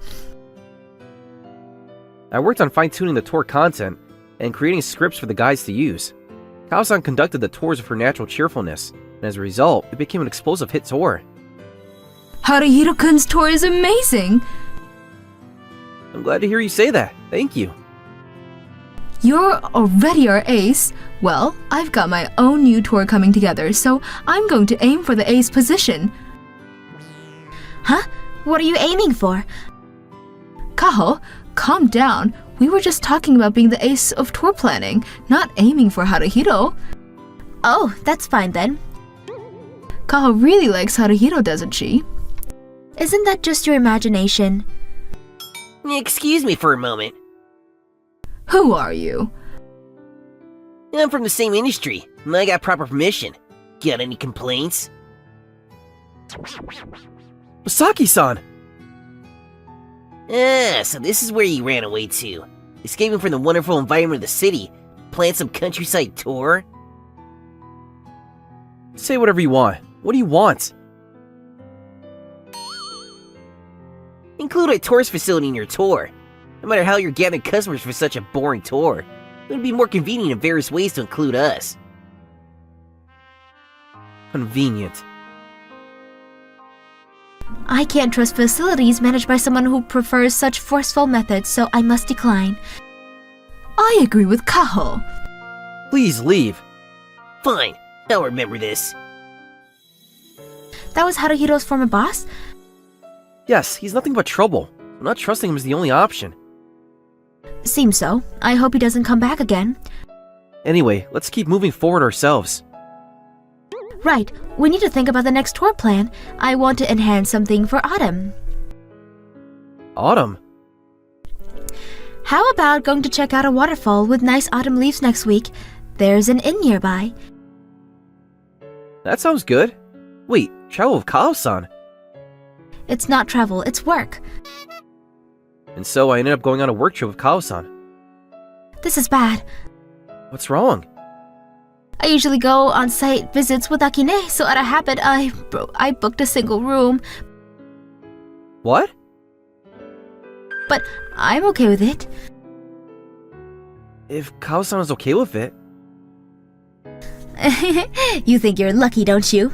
[SPEAKER 3] I worked on fine-tuning the tour content and creating scripts for the guides to use. Kao-san conducted the tours with her natural cheerfulness, and as a result, it became an explosive hit tour.
[SPEAKER 4] Haruhito-kun's tour is amazing!
[SPEAKER 3] I'm glad to hear you say that. Thank you.
[SPEAKER 4] You're already our ace. Well, I've got my own new tour coming together, so I'm going to aim for the ace position.
[SPEAKER 2] Huh? What are you aiming for?
[SPEAKER 4] Kaho, calm down. We were just talking about being the ace of tour planning, not aiming for Haruhito.
[SPEAKER 2] Oh, that's fine then.
[SPEAKER 4] Kaho really likes Haruhito, doesn't she?
[SPEAKER 2] Isn't that just your imagination?
[SPEAKER 5] Excuse me for a moment.
[SPEAKER 4] Who are you?
[SPEAKER 5] I'm from the same industry, and I got proper permission. Got any complaints?
[SPEAKER 3] Masaki-san!
[SPEAKER 5] Ah, so this is where you ran away to. Escaping from the wonderful environment of the city. Plan some countryside tour?
[SPEAKER 3] Say whatever you want. What do you want?
[SPEAKER 5] Include a tourist facility in your tour. No matter how you're gathering customers for such a boring tour, it would be more convenient in various ways to include us.
[SPEAKER 3] Convenient.
[SPEAKER 2] I can't trust facilities managed by someone who prefers such forceful methods, so I must decline.
[SPEAKER 4] I agree with Kaho.
[SPEAKER 3] Please leave.
[SPEAKER 5] Fine, I'll remember this.
[SPEAKER 2] That was Haruhito's former boss?
[SPEAKER 3] Yes, he's nothing but trouble. Not trusting him is the only option.
[SPEAKER 2] Seems so. I hope he doesn't come back again.
[SPEAKER 3] Anyway, let's keep moving forward ourselves.
[SPEAKER 2] Right, we need to think about the next tour plan. I want to enhance something for autumn.
[SPEAKER 3] Autumn?
[SPEAKER 2] How about going to check out a waterfall with nice autumn leaves next week? There's an inn nearby.
[SPEAKER 3] That sounds good. Wait, travel with Kao-san?
[SPEAKER 2] It's not travel, it's work.
[SPEAKER 3] And so I ended up going on a work trip with Kao-san.
[SPEAKER 2] This is bad.
[SPEAKER 3] What's wrong?
[SPEAKER 2] I usually go on site visits with Akine, so out of habit, I booked a single room.
[SPEAKER 3] What?
[SPEAKER 2] But I'm okay with it.
[SPEAKER 3] If Kao-san is okay with it.
[SPEAKER 2] You think you're lucky, don't you?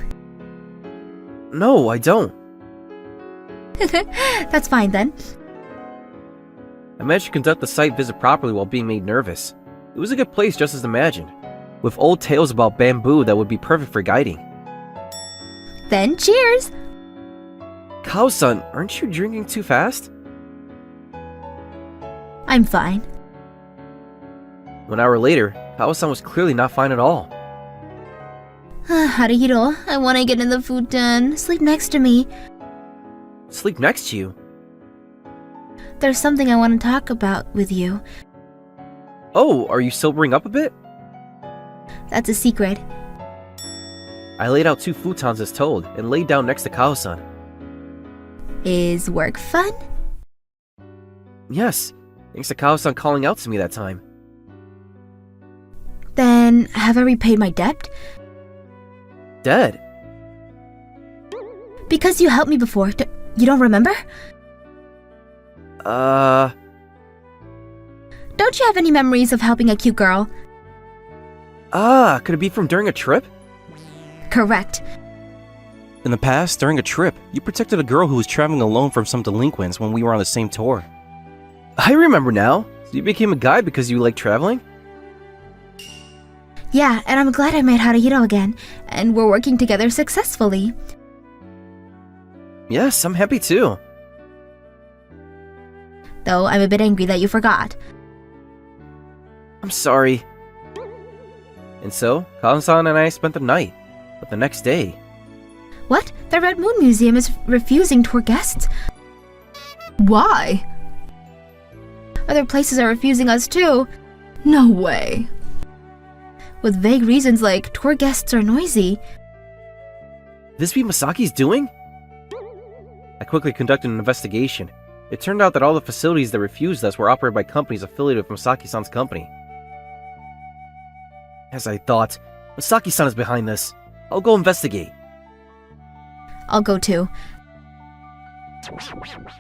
[SPEAKER 3] No, I don't.
[SPEAKER 2] That's fine then.
[SPEAKER 3] I managed to conduct the site visit properly while being made nervous. It was a good place just as imagined, with old tales about bamboo that would be perfect for guiding.
[SPEAKER 2] Then cheers!
[SPEAKER 3] Kao-san, aren't you drinking too fast?
[SPEAKER 2] I'm fine.
[SPEAKER 3] 1 hour later, Kao-san was clearly not fine at all.
[SPEAKER 2] Haruhito, I want to get in the futon. Sleep next to me.
[SPEAKER 3] Sleep next to you?
[SPEAKER 2] There's something I want to talk about with you.
[SPEAKER 3] Oh, are you sobering up a bit?
[SPEAKER 2] That's a secret.
[SPEAKER 3] I laid out 2 futons as told, and laid down next to Kao-san.
[SPEAKER 2] Is work fun?
[SPEAKER 3] Yes, thanks to Kao-san calling out to me that time.
[SPEAKER 2] Then, have I repaid my debt?
[SPEAKER 3] Dead?
[SPEAKER 2] Because you helped me before. You don't remember? Don't you have any memories of helping a cute girl?
[SPEAKER 3] Could it be from during a trip?
[SPEAKER 2] Correct.
[SPEAKER 6] In the past, during a trip, you protected a girl who was traveling alone from some delinquents when we were on the same tour.
[SPEAKER 3] I remember now. So you became a guide because you like traveling?
[SPEAKER 2] Yeah, and I'm glad I met Haruhito again, and we're working together successfully.
[SPEAKER 3] Yes, I'm happy too.
[SPEAKER 2] Though I'm a bit angry that you forgot.
[SPEAKER 3] I'm sorry. And so, Kao-san and I spent the night. But the next day...
[SPEAKER 2] What? The Red Moon Museum is refusing tour guests?
[SPEAKER 4] Why?
[SPEAKER 2] Other places are refusing us too.
[SPEAKER 4] No way.
[SPEAKER 2] With vague reasons like tour guests are noisy.
[SPEAKER 3] This be Masaki's doing? I quickly conducted an investigation. It turned out that all the facilities that refused us were operated by companies affiliated with Masaki-san's company. As I thought, Masaki-san is behind this. I'll go investigate.
[SPEAKER 2] I'll go too.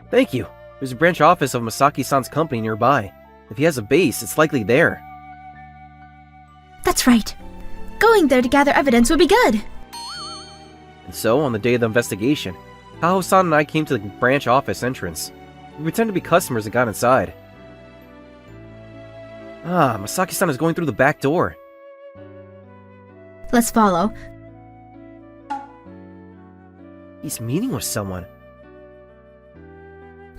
[SPEAKER 3] Thank you. There's a branch office of Masaki-san's company nearby. If he has a base, it's likely there.
[SPEAKER 2] That's right.
[SPEAKER 4] Going there to gather evidence would be good.
[SPEAKER 3] And so, on the day of the investigation, Kaho-san and I came to the branch office entrance. We pretended to be customers and got inside. Masaki-san is going through the back door.
[SPEAKER 4] Let's follow.
[SPEAKER 3] He's meeting with someone.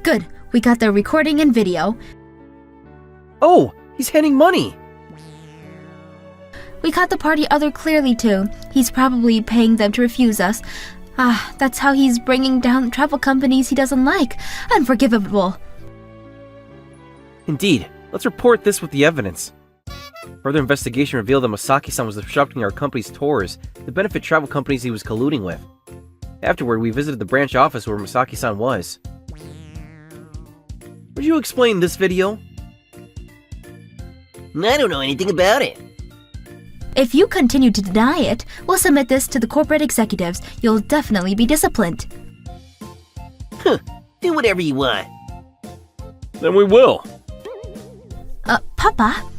[SPEAKER 4] Good. We got the recording and video.
[SPEAKER 3] Oh, he's handing money!
[SPEAKER 4] We caught the party other clearly too. He's probably paying them to refuse us. That's how he's bringing down travel companies he doesn't like. Unforgivable.
[SPEAKER 3] Indeed. Let's report this with the evidence. Further investigation revealed that Masaki-san was disrupting our company's tours to benefit travel companies he was colluding with. Afterward, we visited the branch office where Masaki-san was. Would you explain this video?
[SPEAKER 5] I don't know anything about it.
[SPEAKER 4] If you continue to deny it, we'll submit this to the corporate executives. You'll definitely be disciplined.
[SPEAKER 5] Do whatever you want.
[SPEAKER 1] Then we will.
[SPEAKER 4] Papa?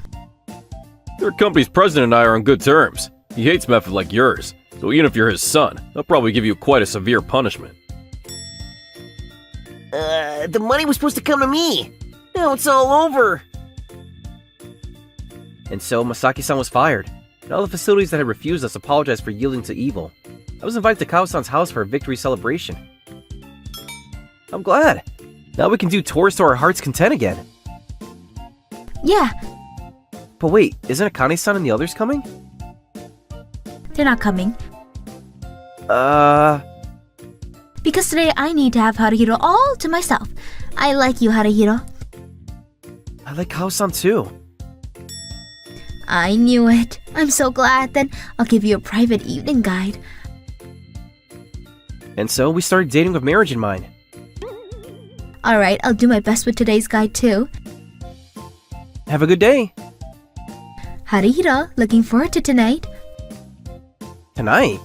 [SPEAKER 1] Your company's president and I are on good terms. He hates method like yours, so even if you're his son, he'll probably give you quite a severe punishment.
[SPEAKER 5] The money was supposed to come to me. Now it's all over.
[SPEAKER 3] And so, Masaki-san was fired, and all the facilities that had refused us apologized for yielding to evil. I was invited to Kao-san's house for a victory celebration. I'm glad. Now we can do tours to our heart's content again.
[SPEAKER 4] Yeah,
[SPEAKER 3] But wait, isn't Akane-san and the others coming?
[SPEAKER 4] they're not coming. Because today I need to have Haruhiro all to myself. I like you, Haruhiro.
[SPEAKER 3] I like Kao-san too.
[SPEAKER 4] I knew it. I'm so glad. Then I'll give you a private evening guide.
[SPEAKER 3] And so we started dating with marriage in mind.
[SPEAKER 4] Alright, I'll do my best with today's guide too.
[SPEAKER 3] Have a good day.
[SPEAKER 4] Haruhiro, looking forward to tonight.
[SPEAKER 3] Tonight?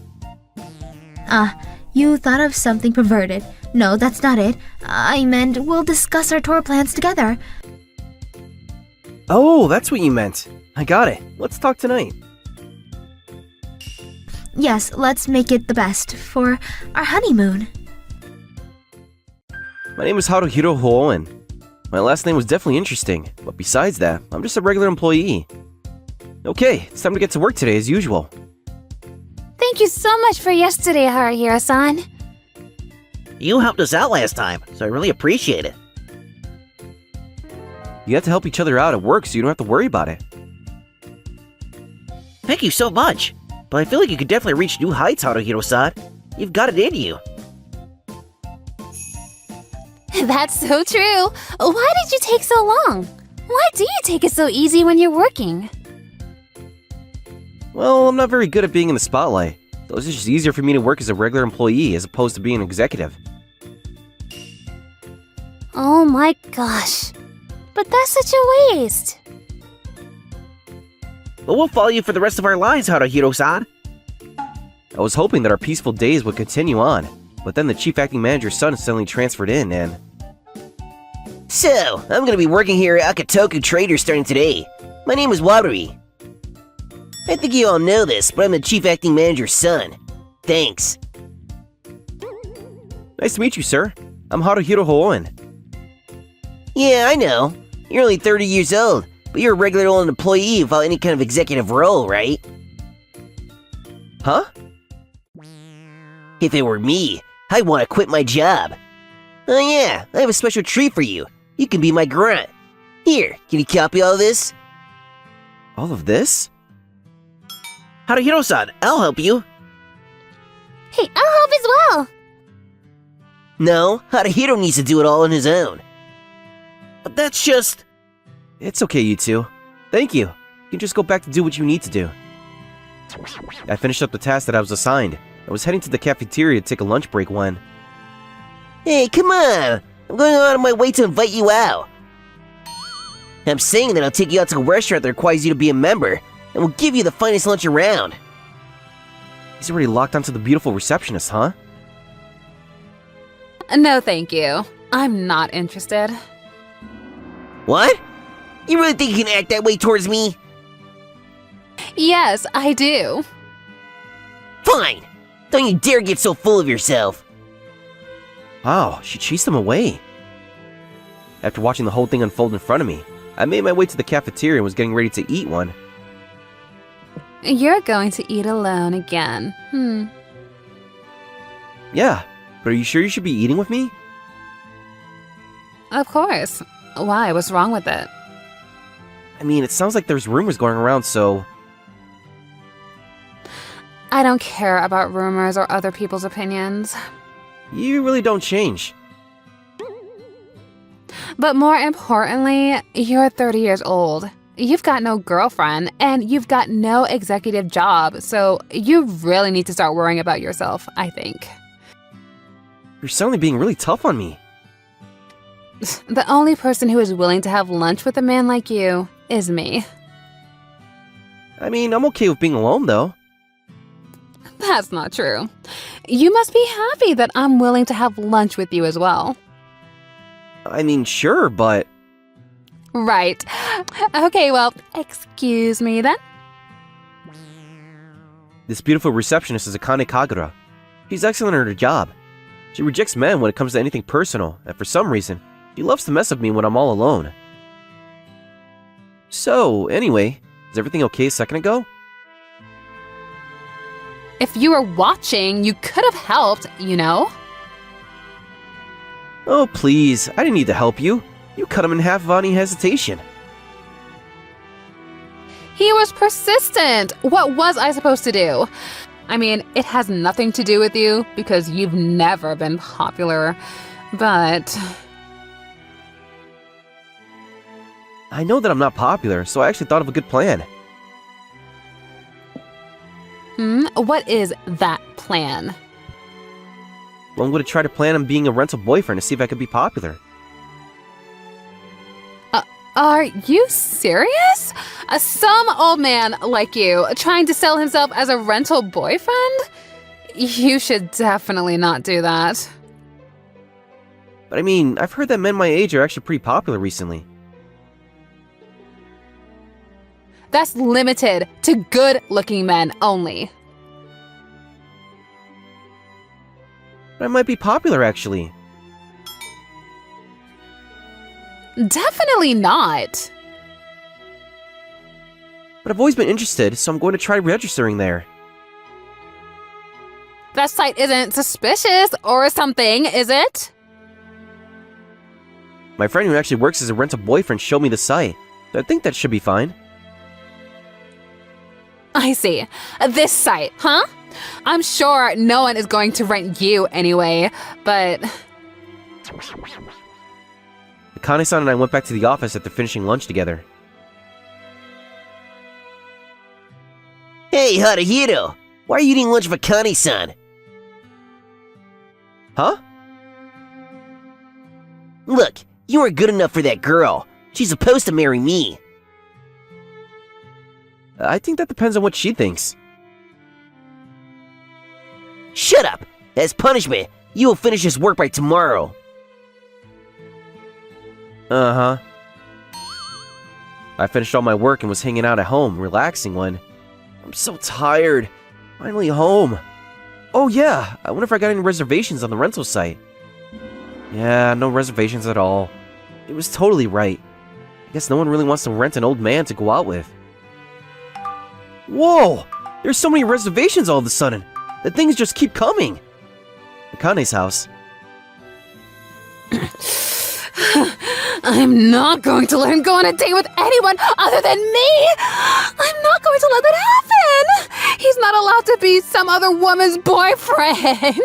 [SPEAKER 4] You thought of something perverted. No, that's not it. I meant we'll discuss our tour plans together.
[SPEAKER 3] Oh, that's what you meant. I got it. Let's talk tonight.
[SPEAKER 4] Yes, let's make it the best for our honeymoon.
[SPEAKER 3] My name is Haruhiro Hoen. My last name was definitely interesting, but besides that, I'm just a regular employee. Okay, it's time to get to work today as usual.
[SPEAKER 7] Thank you so much for yesterday, Haruhiro-san.
[SPEAKER 5] You helped us out last time, so I really appreciate it.
[SPEAKER 3] You have to help each other out at work so you don't have to worry about it.
[SPEAKER 5] Thank you so much. But I feel like you could definitely reach new heights, Haruhiro-san. You've got it in you.
[SPEAKER 7] That's so true. Why did you take so long? Why do you take it so easy when you're working?
[SPEAKER 3] Well, I'm not very good at being in the spotlight, so it's just easier for me to work as a regular employee as opposed to being an executive.
[SPEAKER 7] Oh my gosh. But that's such a waste.
[SPEAKER 5] But we'll follow you for the rest of our lives, Haruhiro-san.
[SPEAKER 3] I was hoping that our peaceful days would continue on, but then the chief acting manager's son suddenly transferred in and...
[SPEAKER 5] So, I'm gonna be working here at Akatoku Trader starting today. My name is Warui. I think you all know this, but I'm the chief acting manager's son. Thanks.
[SPEAKER 3] Nice to meet you, sir. I'm Haruhiro Hoen.
[SPEAKER 5] Yeah, I know. You're only 30 years old, but you're a regular old employee without any kind of executive role, right?
[SPEAKER 3] Huh?
[SPEAKER 5] If it were me, I'd want to quit my job. Oh yeah, I have a special treat for you. You can be my grunt. Here, can you copy all this?
[SPEAKER 3] All of this?
[SPEAKER 5] Haruhiro-san, I'll help you.
[SPEAKER 7] Hey, I'll help as well.
[SPEAKER 5] No, Haruhiro needs to do it all on his own. But that's just...
[SPEAKER 3] It's okay, you two. Thank you. You can just go back to do what you need to do. I finished up the task that I was assigned. I was heading to the cafeteria to take a lunch break when...
[SPEAKER 5] Hey, come on! I'm going out of my way to invite you out. I'm saying that I'll take you out to a restaurant that requires you to be a member, and we'll give you the finest lunch around.
[SPEAKER 3] He's already locked onto the beautiful receptionist, huh?
[SPEAKER 7] No, thank you. I'm not interested.
[SPEAKER 5] What? You really think you can act that way towards me?
[SPEAKER 7] Yes, I do.
[SPEAKER 5] Fine! Don't you dare get so full of yourself!
[SPEAKER 3] Wow, she chased him away. After watching the whole thing unfold in front of me, I made my way to the cafeteria and was getting ready to eat one.
[SPEAKER 7] You're going to eat alone again.
[SPEAKER 3] Yeah, but are you sure you should be eating with me?
[SPEAKER 7] Of course. Why? What's wrong with it?
[SPEAKER 3] I mean, it sounds like there's rumors going around, so...
[SPEAKER 7] I don't care about rumors or other people's opinions.
[SPEAKER 3] You really don't change.
[SPEAKER 7] But more importantly, you're 30 years old. You've got no girlfriend, and you've got no executive job, so you really need to start worrying about yourself, I think.
[SPEAKER 3] You're suddenly being really tough on me.
[SPEAKER 7] The only person who is willing to have lunch with a man like you is me.
[SPEAKER 3] I mean, I'm okay with being alone, though.
[SPEAKER 7] That's not true. You must be happy that I'm willing to have lunch with you as well.
[SPEAKER 3] I mean, sure, but...
[SPEAKER 7] Right. Okay, well, excuse me then.
[SPEAKER 3] This beautiful receptionist is Akane Kagura. She's excellent at her job. She rejects men when it comes to anything personal, and for some reason, she loves to mess with me when I'm all alone. So, anyway, is everything okay a second ago?
[SPEAKER 7] If you were watching, you could have helped, you know?
[SPEAKER 3] Oh, please, I didn't need to help you. You cut him in half without any hesitation.
[SPEAKER 7] He was persistent. What was I supposed to do? I mean, it has nothing to do with you because you've never been popular, but...
[SPEAKER 3] I know that I'm not popular, so I actually thought of a good plan.
[SPEAKER 7] What is that plan?
[SPEAKER 3] Well, I'm going to try to plan on being a rental boyfriend to see if I could be popular.
[SPEAKER 7] Are you serious? Some old man like you trying to sell himself as a rental boyfriend? You should definitely not do that.
[SPEAKER 3] But I mean, I've heard that men my age are actually pretty popular recently.
[SPEAKER 7] That's limited to good-looking men only.
[SPEAKER 3] But I might be popular, actually.
[SPEAKER 7] Definitely not.
[SPEAKER 3] But I've always been interested, so I'm going to try registering there.
[SPEAKER 7] That site isn't suspicious or something, is it?
[SPEAKER 3] My friend who actually works as a rental boyfriend showed me the site, so I think that should be fine.
[SPEAKER 7] I see. This site, huh? I'm sure no one is going to rent you anyway, but...
[SPEAKER 3] Akane-san and I went back to the office after finishing lunch together.
[SPEAKER 5] Hey, Haruhiro! Why are you eating lunch with Akane-san?
[SPEAKER 3] Huh?
[SPEAKER 5] Look, you weren't good enough for that girl. She's supposed to marry me.
[SPEAKER 3] I think that depends on what she thinks.
[SPEAKER 5] Shut up! As punishment, you will finish this work by tomorrow.
[SPEAKER 3] Uh-huh. I finished all my work and was hanging out at home, relaxing when... I'm so tired. Finally home. Oh yeah, I wonder if I got any reservations on the rental site. Yeah, no reservations at all. It was totally right. I guess no one really wants to rent an old man to go out with. Whoa! There's so many reservations all of a sudden. The things just keep coming. Akane's house.
[SPEAKER 7] I'm not going to let him go on a date with anyone other than me! I'm not going to let that happen! He's not allowed to be some other woman's boyfriend!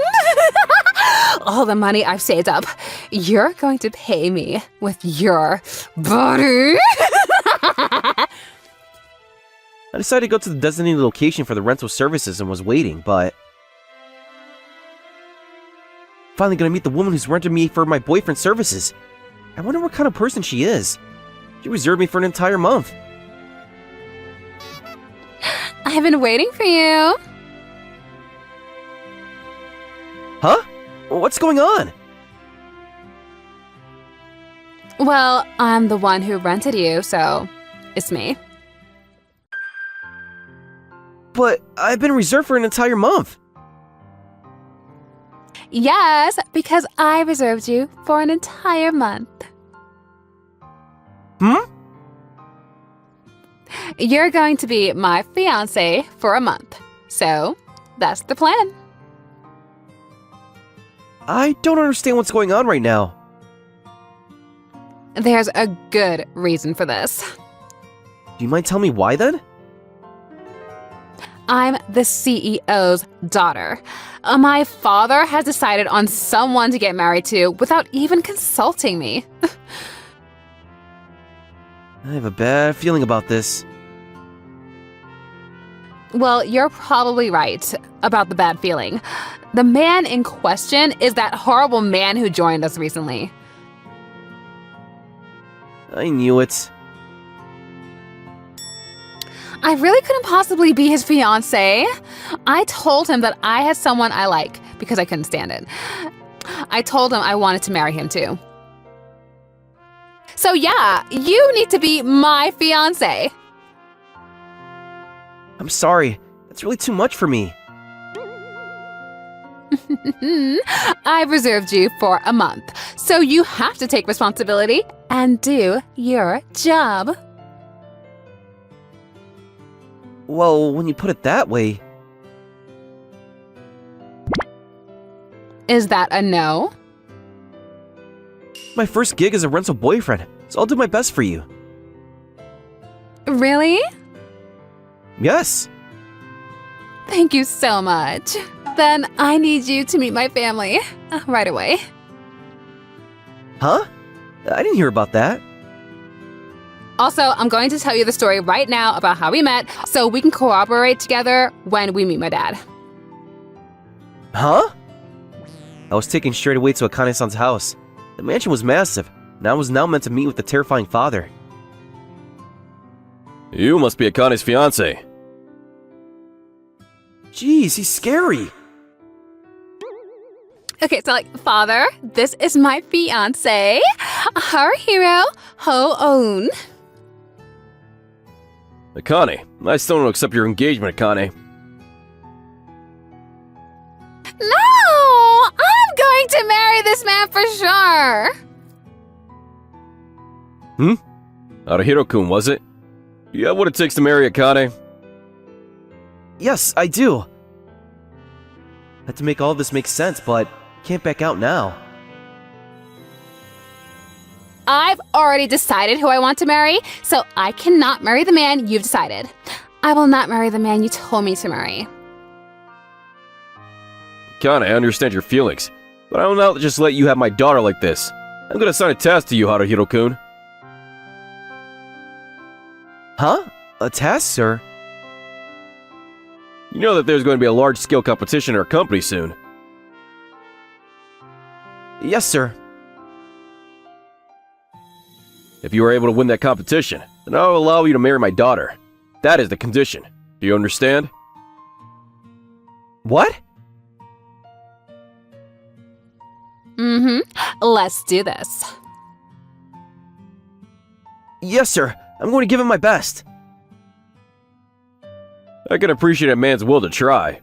[SPEAKER 7] All the money I've saved up, you're going to pay me with your body!
[SPEAKER 3] I decided to go to the designated location for the rental services and was waiting, but... Finally gonna meet the woman who's rented me for my boyfriend's services. I wonder what kind of person she is. She reserved me for an entire month.
[SPEAKER 7] I've been waiting for you.
[SPEAKER 3] Huh? What's going on?
[SPEAKER 7] Well, I'm the one who rented you, so it's me.
[SPEAKER 3] But I've been reserved for an entire month.
[SPEAKER 7] Yes, because I reserved you for an entire month.
[SPEAKER 3] Hmm?
[SPEAKER 7] You're going to be my fiancé for a month. So, that's the plan.
[SPEAKER 3] I don't understand what's going on right now.
[SPEAKER 7] There's a good reason for this.
[SPEAKER 3] Do you mind telling me why then?
[SPEAKER 7] I'm the CEO's daughter. My father has decided on someone to get married to without even consulting me.
[SPEAKER 3] I have a bad feeling about this.
[SPEAKER 7] Well, you're probably right about the bad feeling. The man in question is that horrible man who joined us recently.
[SPEAKER 3] I knew it.
[SPEAKER 7] I really couldn't possibly be his fiancé. I told him that I had someone I like because I couldn't stand it. I told him I wanted to marry him too. So yeah, you need to be my fiancé.
[SPEAKER 3] I'm sorry. That's really too much for me.
[SPEAKER 7] I've reserved you for a month, so you have to take responsibility and do your job.
[SPEAKER 3] Well, when you put it that way...
[SPEAKER 7] Is that a no?
[SPEAKER 3] My first gig is a rental boyfriend, so I'll do my best for you.
[SPEAKER 7] Really?
[SPEAKER 3] Yes.
[SPEAKER 7] Thank you so much. Then I need you to meet my family right away.
[SPEAKER 3] Huh? I didn't hear about that.
[SPEAKER 7] Also, I'm going to tell you the story right now about how we met so we can cooperate together when we meet my dad.
[SPEAKER 3] Huh? I was taken straight away to Akane-san's house. The mansion was massive, and I was now meant to meet with the terrifying father.
[SPEAKER 1] You must be Akane's fiancé.
[SPEAKER 3] Jeez, he's scary.
[SPEAKER 7] Okay, so father, this is my fiancé, our hero, Ho-On.
[SPEAKER 1] Akane, I still don't accept your engagement, Akane.
[SPEAKER 7] No! I'm going to marry this man for sure!
[SPEAKER 1] Arahiro-kun, was it? You have what it takes to marry Akane?
[SPEAKER 3] Yes, I do. Had to make all this make sense, but can't back out now.
[SPEAKER 7] I've already decided who I want to marry, so I cannot marry the man you've decided. I will not marry the man you told me to marry.
[SPEAKER 1] Akane, I understand your feelings, but I will not just let you have my daughter like this. I'm gonna assign a task to you, Haruhiro-kun.
[SPEAKER 3] Huh? A task, sir?
[SPEAKER 1] You know that there's going to be a large-scale competition in our company soon.
[SPEAKER 3] Yes, sir.
[SPEAKER 1] If you are able to win that competition, then I will allow you to marry my daughter. That is the condition. Do you understand?
[SPEAKER 3] What?
[SPEAKER 7] Let's do this.
[SPEAKER 3] Yes, sir. I'm going to give it my best.
[SPEAKER 1] I can appreciate a man's will to try.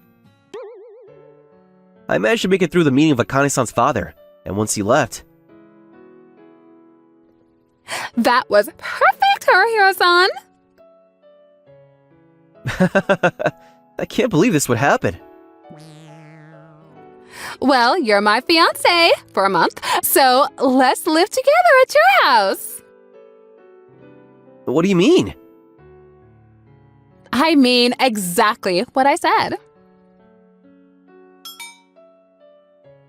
[SPEAKER 3] I managed to make it through the meeting of Akane-san's father, and once he left...
[SPEAKER 7] That was perfect, Haruhiro-san!
[SPEAKER 3] I can't believe this would happen.
[SPEAKER 7] Well, you're my fiancé for a month, so let's live together at your house.
[SPEAKER 3] What do you mean?
[SPEAKER 7] I mean exactly what I said.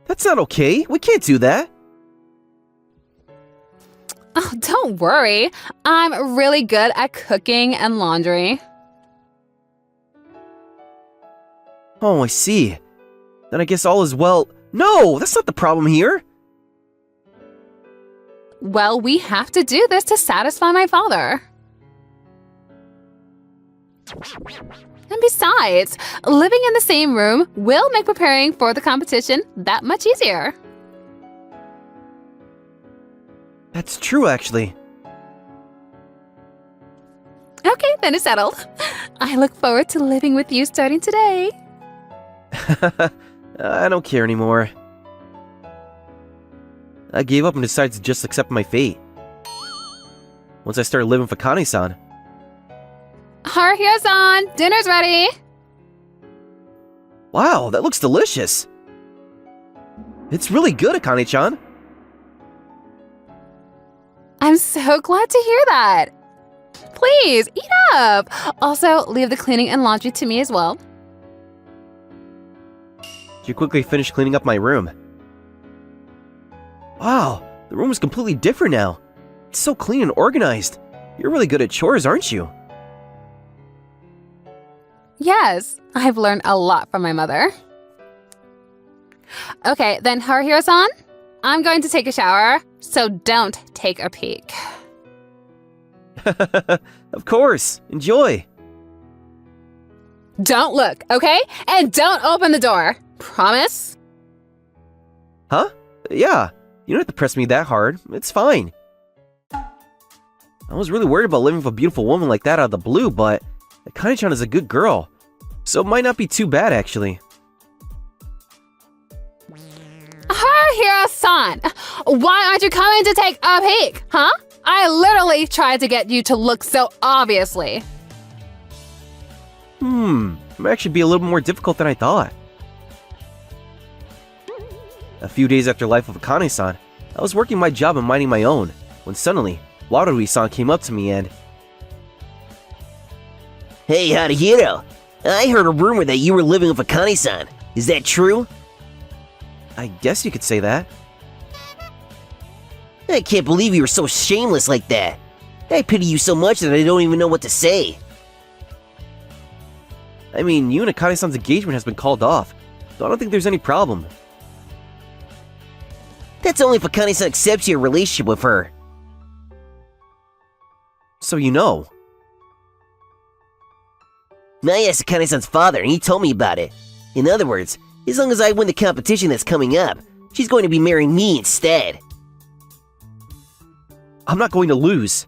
[SPEAKER 3] That's not okay. We can't do that.
[SPEAKER 7] Oh, don't worry. I'm really good at cooking and laundry.
[SPEAKER 3] Oh, I see. Then I guess all is well... No, that's not the problem here.
[SPEAKER 7] Well, we have to do this to satisfy my father. And besides, living in the same room will make preparing for the competition that much easier.
[SPEAKER 3] That's true, actually.
[SPEAKER 7] Okay, then it's settled. I look forward to living with you starting today.
[SPEAKER 3] I don't care anymore. I gave up and decided to just accept my fate. Once I started living with Akane-san.
[SPEAKER 7] Haruhiro-san, dinner's ready.
[SPEAKER 3] Wow, that looks delicious. It's really good, Akane-chan.
[SPEAKER 7] I'm so glad to hear that. Please, eat up. Also, leave the cleaning and laundry to me as well.
[SPEAKER 3] She quickly finished cleaning up my room. Wow, the room is completely different now. It's so clean and organized. You're really good at chores, aren't you?
[SPEAKER 7] Yes, I've learned a lot from my mother. Okay, then Haruhiro-san, I'm going to take a shower, so don't take a peek.
[SPEAKER 3] Of course, enjoy.
[SPEAKER 7] Don't look, okay? And don't open the door. Promise?
[SPEAKER 3] Huh? Yeah, you don't have to press me that hard. It's fine. I was really worried about living with a beautiful woman like that out of the blue, but Akane-chan is a good girl, so it might not be too bad, actually.
[SPEAKER 7] Haruhiro-san, why aren't you coming to take a peek, huh? I literally tried to get you to look so obviously.
[SPEAKER 3] It might actually be a little more difficult than I thought. A few days after life of Akane-san, I was working my job and minding my own, when suddenly, Warui-san came up to me and...
[SPEAKER 5] Hey, Haruhiro. I heard a rumor that you were living with Akane-san. Is that true?
[SPEAKER 3] I guess you could say that.
[SPEAKER 5] I can't believe you were so shameless like that. I pity you so much that I don't even know what to say.
[SPEAKER 3] I mean, you and Akane-san's engagement has been called off, so I don't think there's any problem.
[SPEAKER 5] That's only if Akane-san accepts your relationship with her.
[SPEAKER 3] So you know.
[SPEAKER 5] I asked Akane-san's father and he told me about it. In other words, as long as I win the competition that's coming up, she's going to be marrying me instead.
[SPEAKER 3] I'm not going to lose.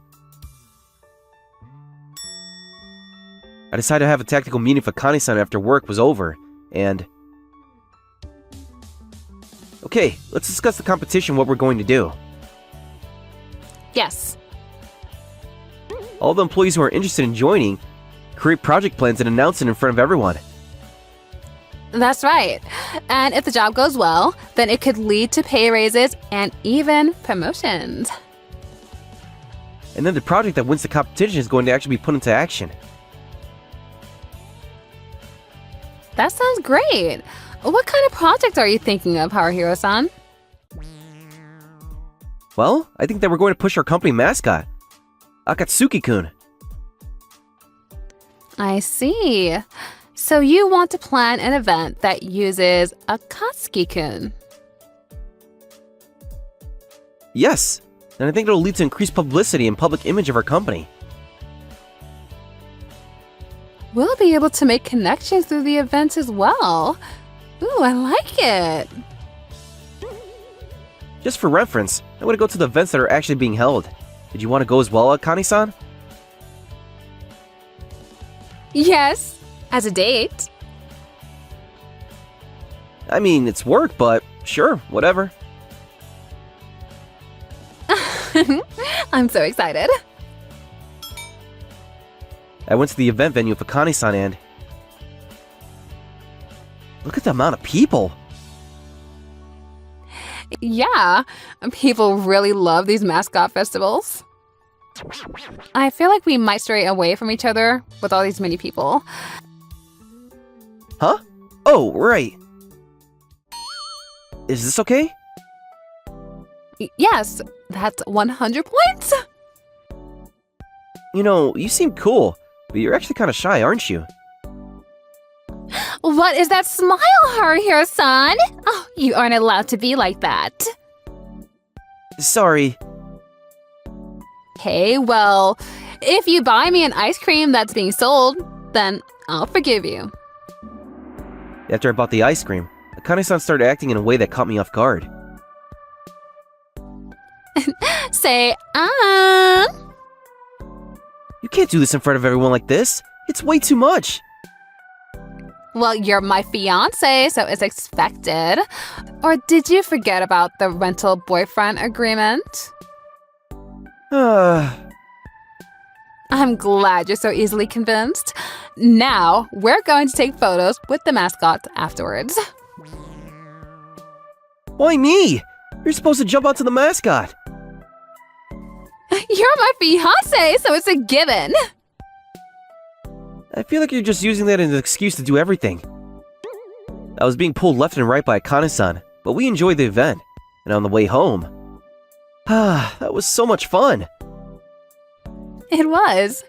[SPEAKER 3] I decided to have a tactical meeting with Akane-san after work was over, and... Okay, let's discuss the competition, what we're going to do.
[SPEAKER 7] Yes.
[SPEAKER 3] All the employees who are interested in joining, create project plans and announce it in front of everyone.
[SPEAKER 7] That's right. And if the job goes well, then it could lead to pay raises and even promotions.
[SPEAKER 3] And then the project that wins the competition is going to actually be put into action.
[SPEAKER 7] That sounds great. What kind of project are you thinking of, Haruhiro-san?
[SPEAKER 3] Well, I think that we're going to push our company mascot, Akatsuki-kun.
[SPEAKER 7] I see. So you want to plan an event that uses Akatsuki-kun.
[SPEAKER 3] Yes, and I think it'll lead to increased publicity and public image of our company.
[SPEAKER 7] We'll be able to make connections through the event as well. Ooh, I like it.
[SPEAKER 3] Just for reference, I'm going to go to the events that are actually being held. Did you want to go as well, Akane-san?
[SPEAKER 7] Yes, as a date.
[SPEAKER 3] I mean, it's work, but sure, whatever.
[SPEAKER 7] I'm so excited.
[SPEAKER 3] I went to the event venue with Akane-san and... Look at the amount of people!
[SPEAKER 7] Yeah, people really love these mascot festivals. I feel like we might stray away from each other with all these many people.
[SPEAKER 3] Huh? Oh, right. Is this okay?
[SPEAKER 7] Yes, that's 100 points.
[SPEAKER 3] You know, you seem cool, but you're actually kind of shy, aren't you?
[SPEAKER 7] What is that smile, Haruhiro-san? Oh, you aren't allowed to be like that.
[SPEAKER 3] Sorry.
[SPEAKER 7] Okay, well, if you buy me an ice cream that's being sold, then I'll forgive you.
[SPEAKER 3] After I bought the ice cream, Akane-san started acting in a way that caught me off guard.
[SPEAKER 7] Say,
[SPEAKER 3] You can't do this in front of everyone like this. It's way too much.
[SPEAKER 7] Well, you're my fiance, so it's expected. Or did you forget about the rental boyfriend agreement? I'm glad you're so easily convinced. Now, we're going to take photos with the mascot afterwards.
[SPEAKER 3] Why me? You're supposed to jump onto the mascot.
[SPEAKER 7] You're my fiance, so it's a given.
[SPEAKER 3] I feel like you're just using that as an excuse to do everything. I was being pulled left and right by Akane-san, but we enjoyed the event. And on the way home... that was so much fun.
[SPEAKER 7] It was.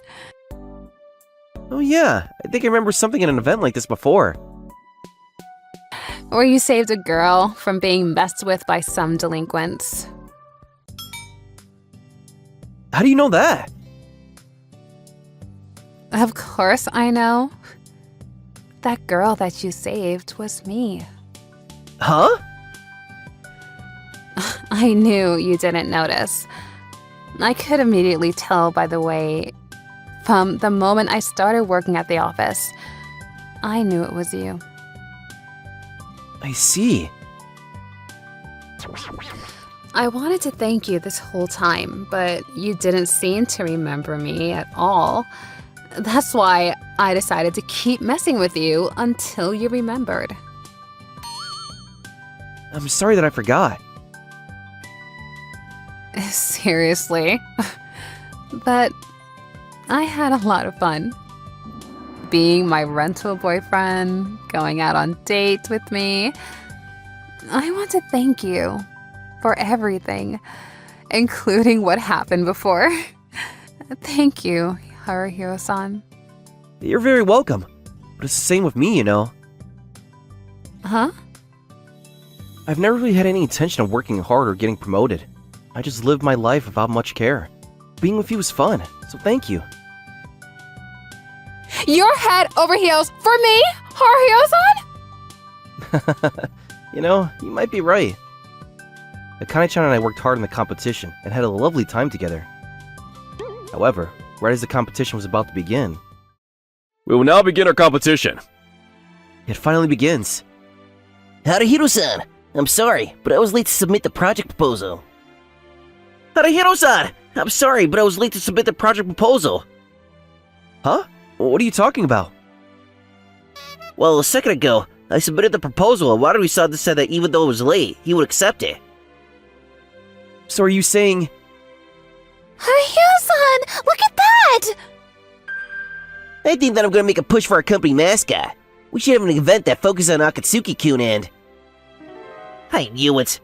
[SPEAKER 3] Oh yeah, I think I remember something at an event like this before.
[SPEAKER 7] Where you saved a girl from being messed with by some delinquents.
[SPEAKER 3] How do you know that?
[SPEAKER 7] Of course I know. That girl that you saved was me.
[SPEAKER 3] Huh?
[SPEAKER 7] I knew you didn't notice. I could immediately tell by the way, from the moment I started working at the office, I knew it was you.
[SPEAKER 3] I see.
[SPEAKER 7] I wanted to thank you this whole time, but you didn't seem to remember me at all. That's why I decided to keep messing with you until you remembered.
[SPEAKER 3] I'm sorry that I forgot.
[SPEAKER 7] Seriously. But I had a lot of fun. Being my rental boyfriend, going out on dates with me. I want to thank you for everything, including what happened before. Thank you, Haruhiro-san.
[SPEAKER 3] You're very welcome. But it's the same with me, you know.
[SPEAKER 7] Huh?
[SPEAKER 3] I've never really had any intention of working hard or getting promoted. I just lived my life without much care. Being with you was fun, so thank you.
[SPEAKER 7] You're head over heels for me, Haruhiro-san?
[SPEAKER 3] You know, you might be right. Akane-chan and I worked hard in the competition and had a lovely time together. However, right as the competition was about to begin...
[SPEAKER 1] We will now begin our competition.
[SPEAKER 3] It finally begins.
[SPEAKER 5] Haruhiro-san, I'm sorry, but I was late to submit the project proposal. Haruhiro-san, I'm sorry, but I was late to submit the project proposal.
[SPEAKER 3] Huh? What are you talking about?
[SPEAKER 5] Well, a second ago, I submitted the proposal and Wataru-san said that even though it was late, he would accept it.
[SPEAKER 3] So are you saying...
[SPEAKER 2] Haruhiro-san, look at that!
[SPEAKER 5] I think that I'm gonna make a push for our company mascot. We should have an event that focuses on Akatsuki-kun and... I knew it.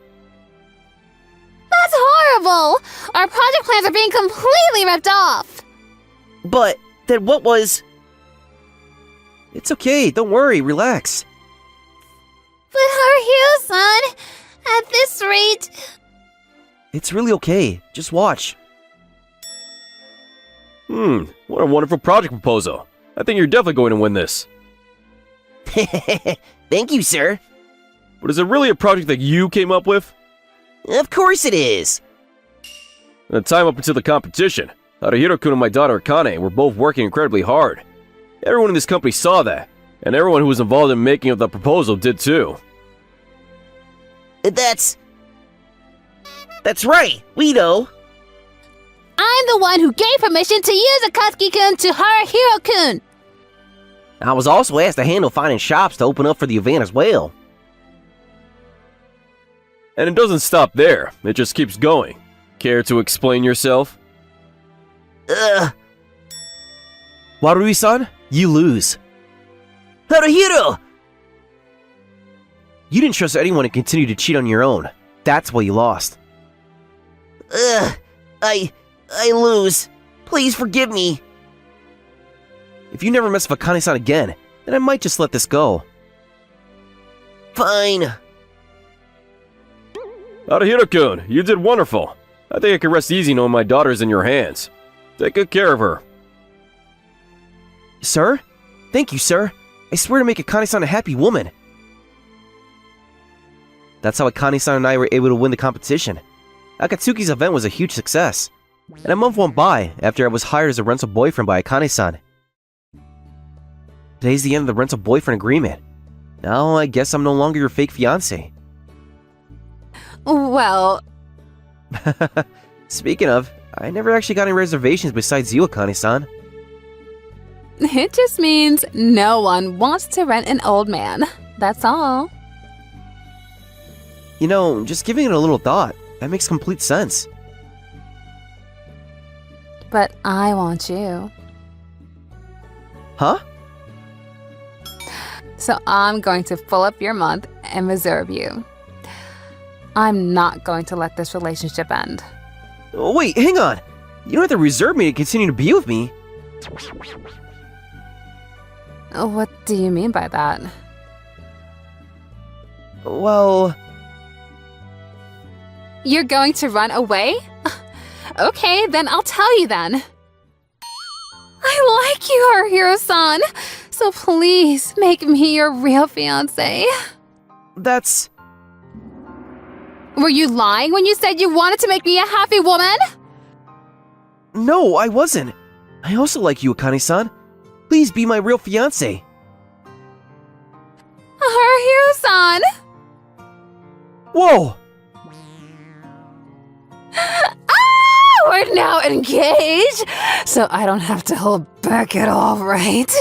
[SPEAKER 2] That's horrible! Our project plans are being completely ripped off!
[SPEAKER 5] But, then what was...
[SPEAKER 3] It's okay, don't worry, relax.
[SPEAKER 2] But Haruhiro-san, at this rate...
[SPEAKER 3] It's really okay, just watch.
[SPEAKER 1] What a wonderful project proposal. I think you're definitely going to win this.
[SPEAKER 5] Thank you, sir.
[SPEAKER 1] But is it really a project that you came up with?
[SPEAKER 5] Of course it is.
[SPEAKER 1] The time up until the competition, Haruhiro-kun and my daughter Akane were both working incredibly hard. Everyone in this company saw that, and everyone who was involved in making of the proposal did too.
[SPEAKER 5] That's right, we know.
[SPEAKER 2] I'm the one who gave permission to use Akatsuki-kun to Haruhiro-kun!
[SPEAKER 5] I was also asked to handle finding shops to open up for the event as well.
[SPEAKER 1] And it doesn't stop there, it just keeps going. Care to explain yourself?
[SPEAKER 3] Warui-san, you lose.
[SPEAKER 5] Haruhiro!
[SPEAKER 3] You didn't trust anyone and continued to cheat on your own. That's why you lost.
[SPEAKER 5] I lose. Please forgive me.
[SPEAKER 3] If you never mess with Akane-san again, then I might just let this go.
[SPEAKER 5] Fine.
[SPEAKER 1] Haruhiro-kun, you did wonderful. I think I can rest easy knowing my daughter's in your hands. Take good care of her.
[SPEAKER 3] Sir? Thank you, sir. I swear to make Akane-san a happy woman. That's how Akane-san and I were able to win the competition. Akatsuki's event was a huge success. And a month went by after I was hired as a rental boyfriend by Akane-san. Today's the end of the rental boyfriend agreement. Now I guess I'm no longer your fake fiancé.
[SPEAKER 7] Well,
[SPEAKER 3] Speaking of, I never actually got any reservations besides you, Akane-san.
[SPEAKER 7] it just means no one wants to rent an old man. That's all.
[SPEAKER 3] You know, just giving it a little thought, that makes complete sense.
[SPEAKER 7] But I want you.
[SPEAKER 3] Huh?
[SPEAKER 7] So I'm going to fill up your month and reserve you. I'm not going to let this relationship end.
[SPEAKER 3] Oh, wait, hang on! You don't have to reserve me to continue to be with me.
[SPEAKER 7] What do you mean by that?
[SPEAKER 3] Well...
[SPEAKER 7] You're going to run away? Okay, then I'll tell you then. I like you, Haruhiro-san. So please make me your real fiancé.
[SPEAKER 3] That's...
[SPEAKER 7] Were you lying when you said you wanted to make me a happy woman?
[SPEAKER 3] No, I wasn't. I also like you, Akane-san. Please be my real fiancé.
[SPEAKER 7] Haruhiro-san!
[SPEAKER 3] Whoa!
[SPEAKER 7] We're now engaged, so I don't have to hold back at all, right?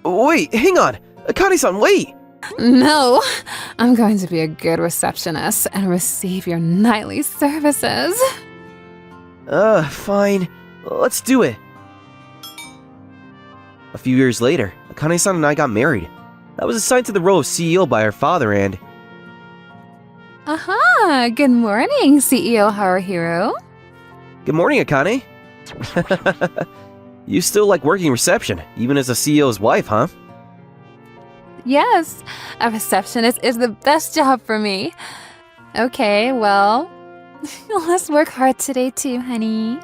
[SPEAKER 3] Wait, hang on! Akane-san, wait!
[SPEAKER 7] No, I'm going to be a good receptionist and receive your nightly services.
[SPEAKER 3] Fine. Let's do it. A few years later, Akane-san and I got married. I was assigned to the role of CEO by our father and...
[SPEAKER 7] Aha! Good morning, CEO Haruhiro.
[SPEAKER 3] Good morning, Akane. You still like working reception, even as a CEO's wife, huh?
[SPEAKER 7] Yes, a receptionist is the best job for me. Okay, well, let's work hard today too, honey.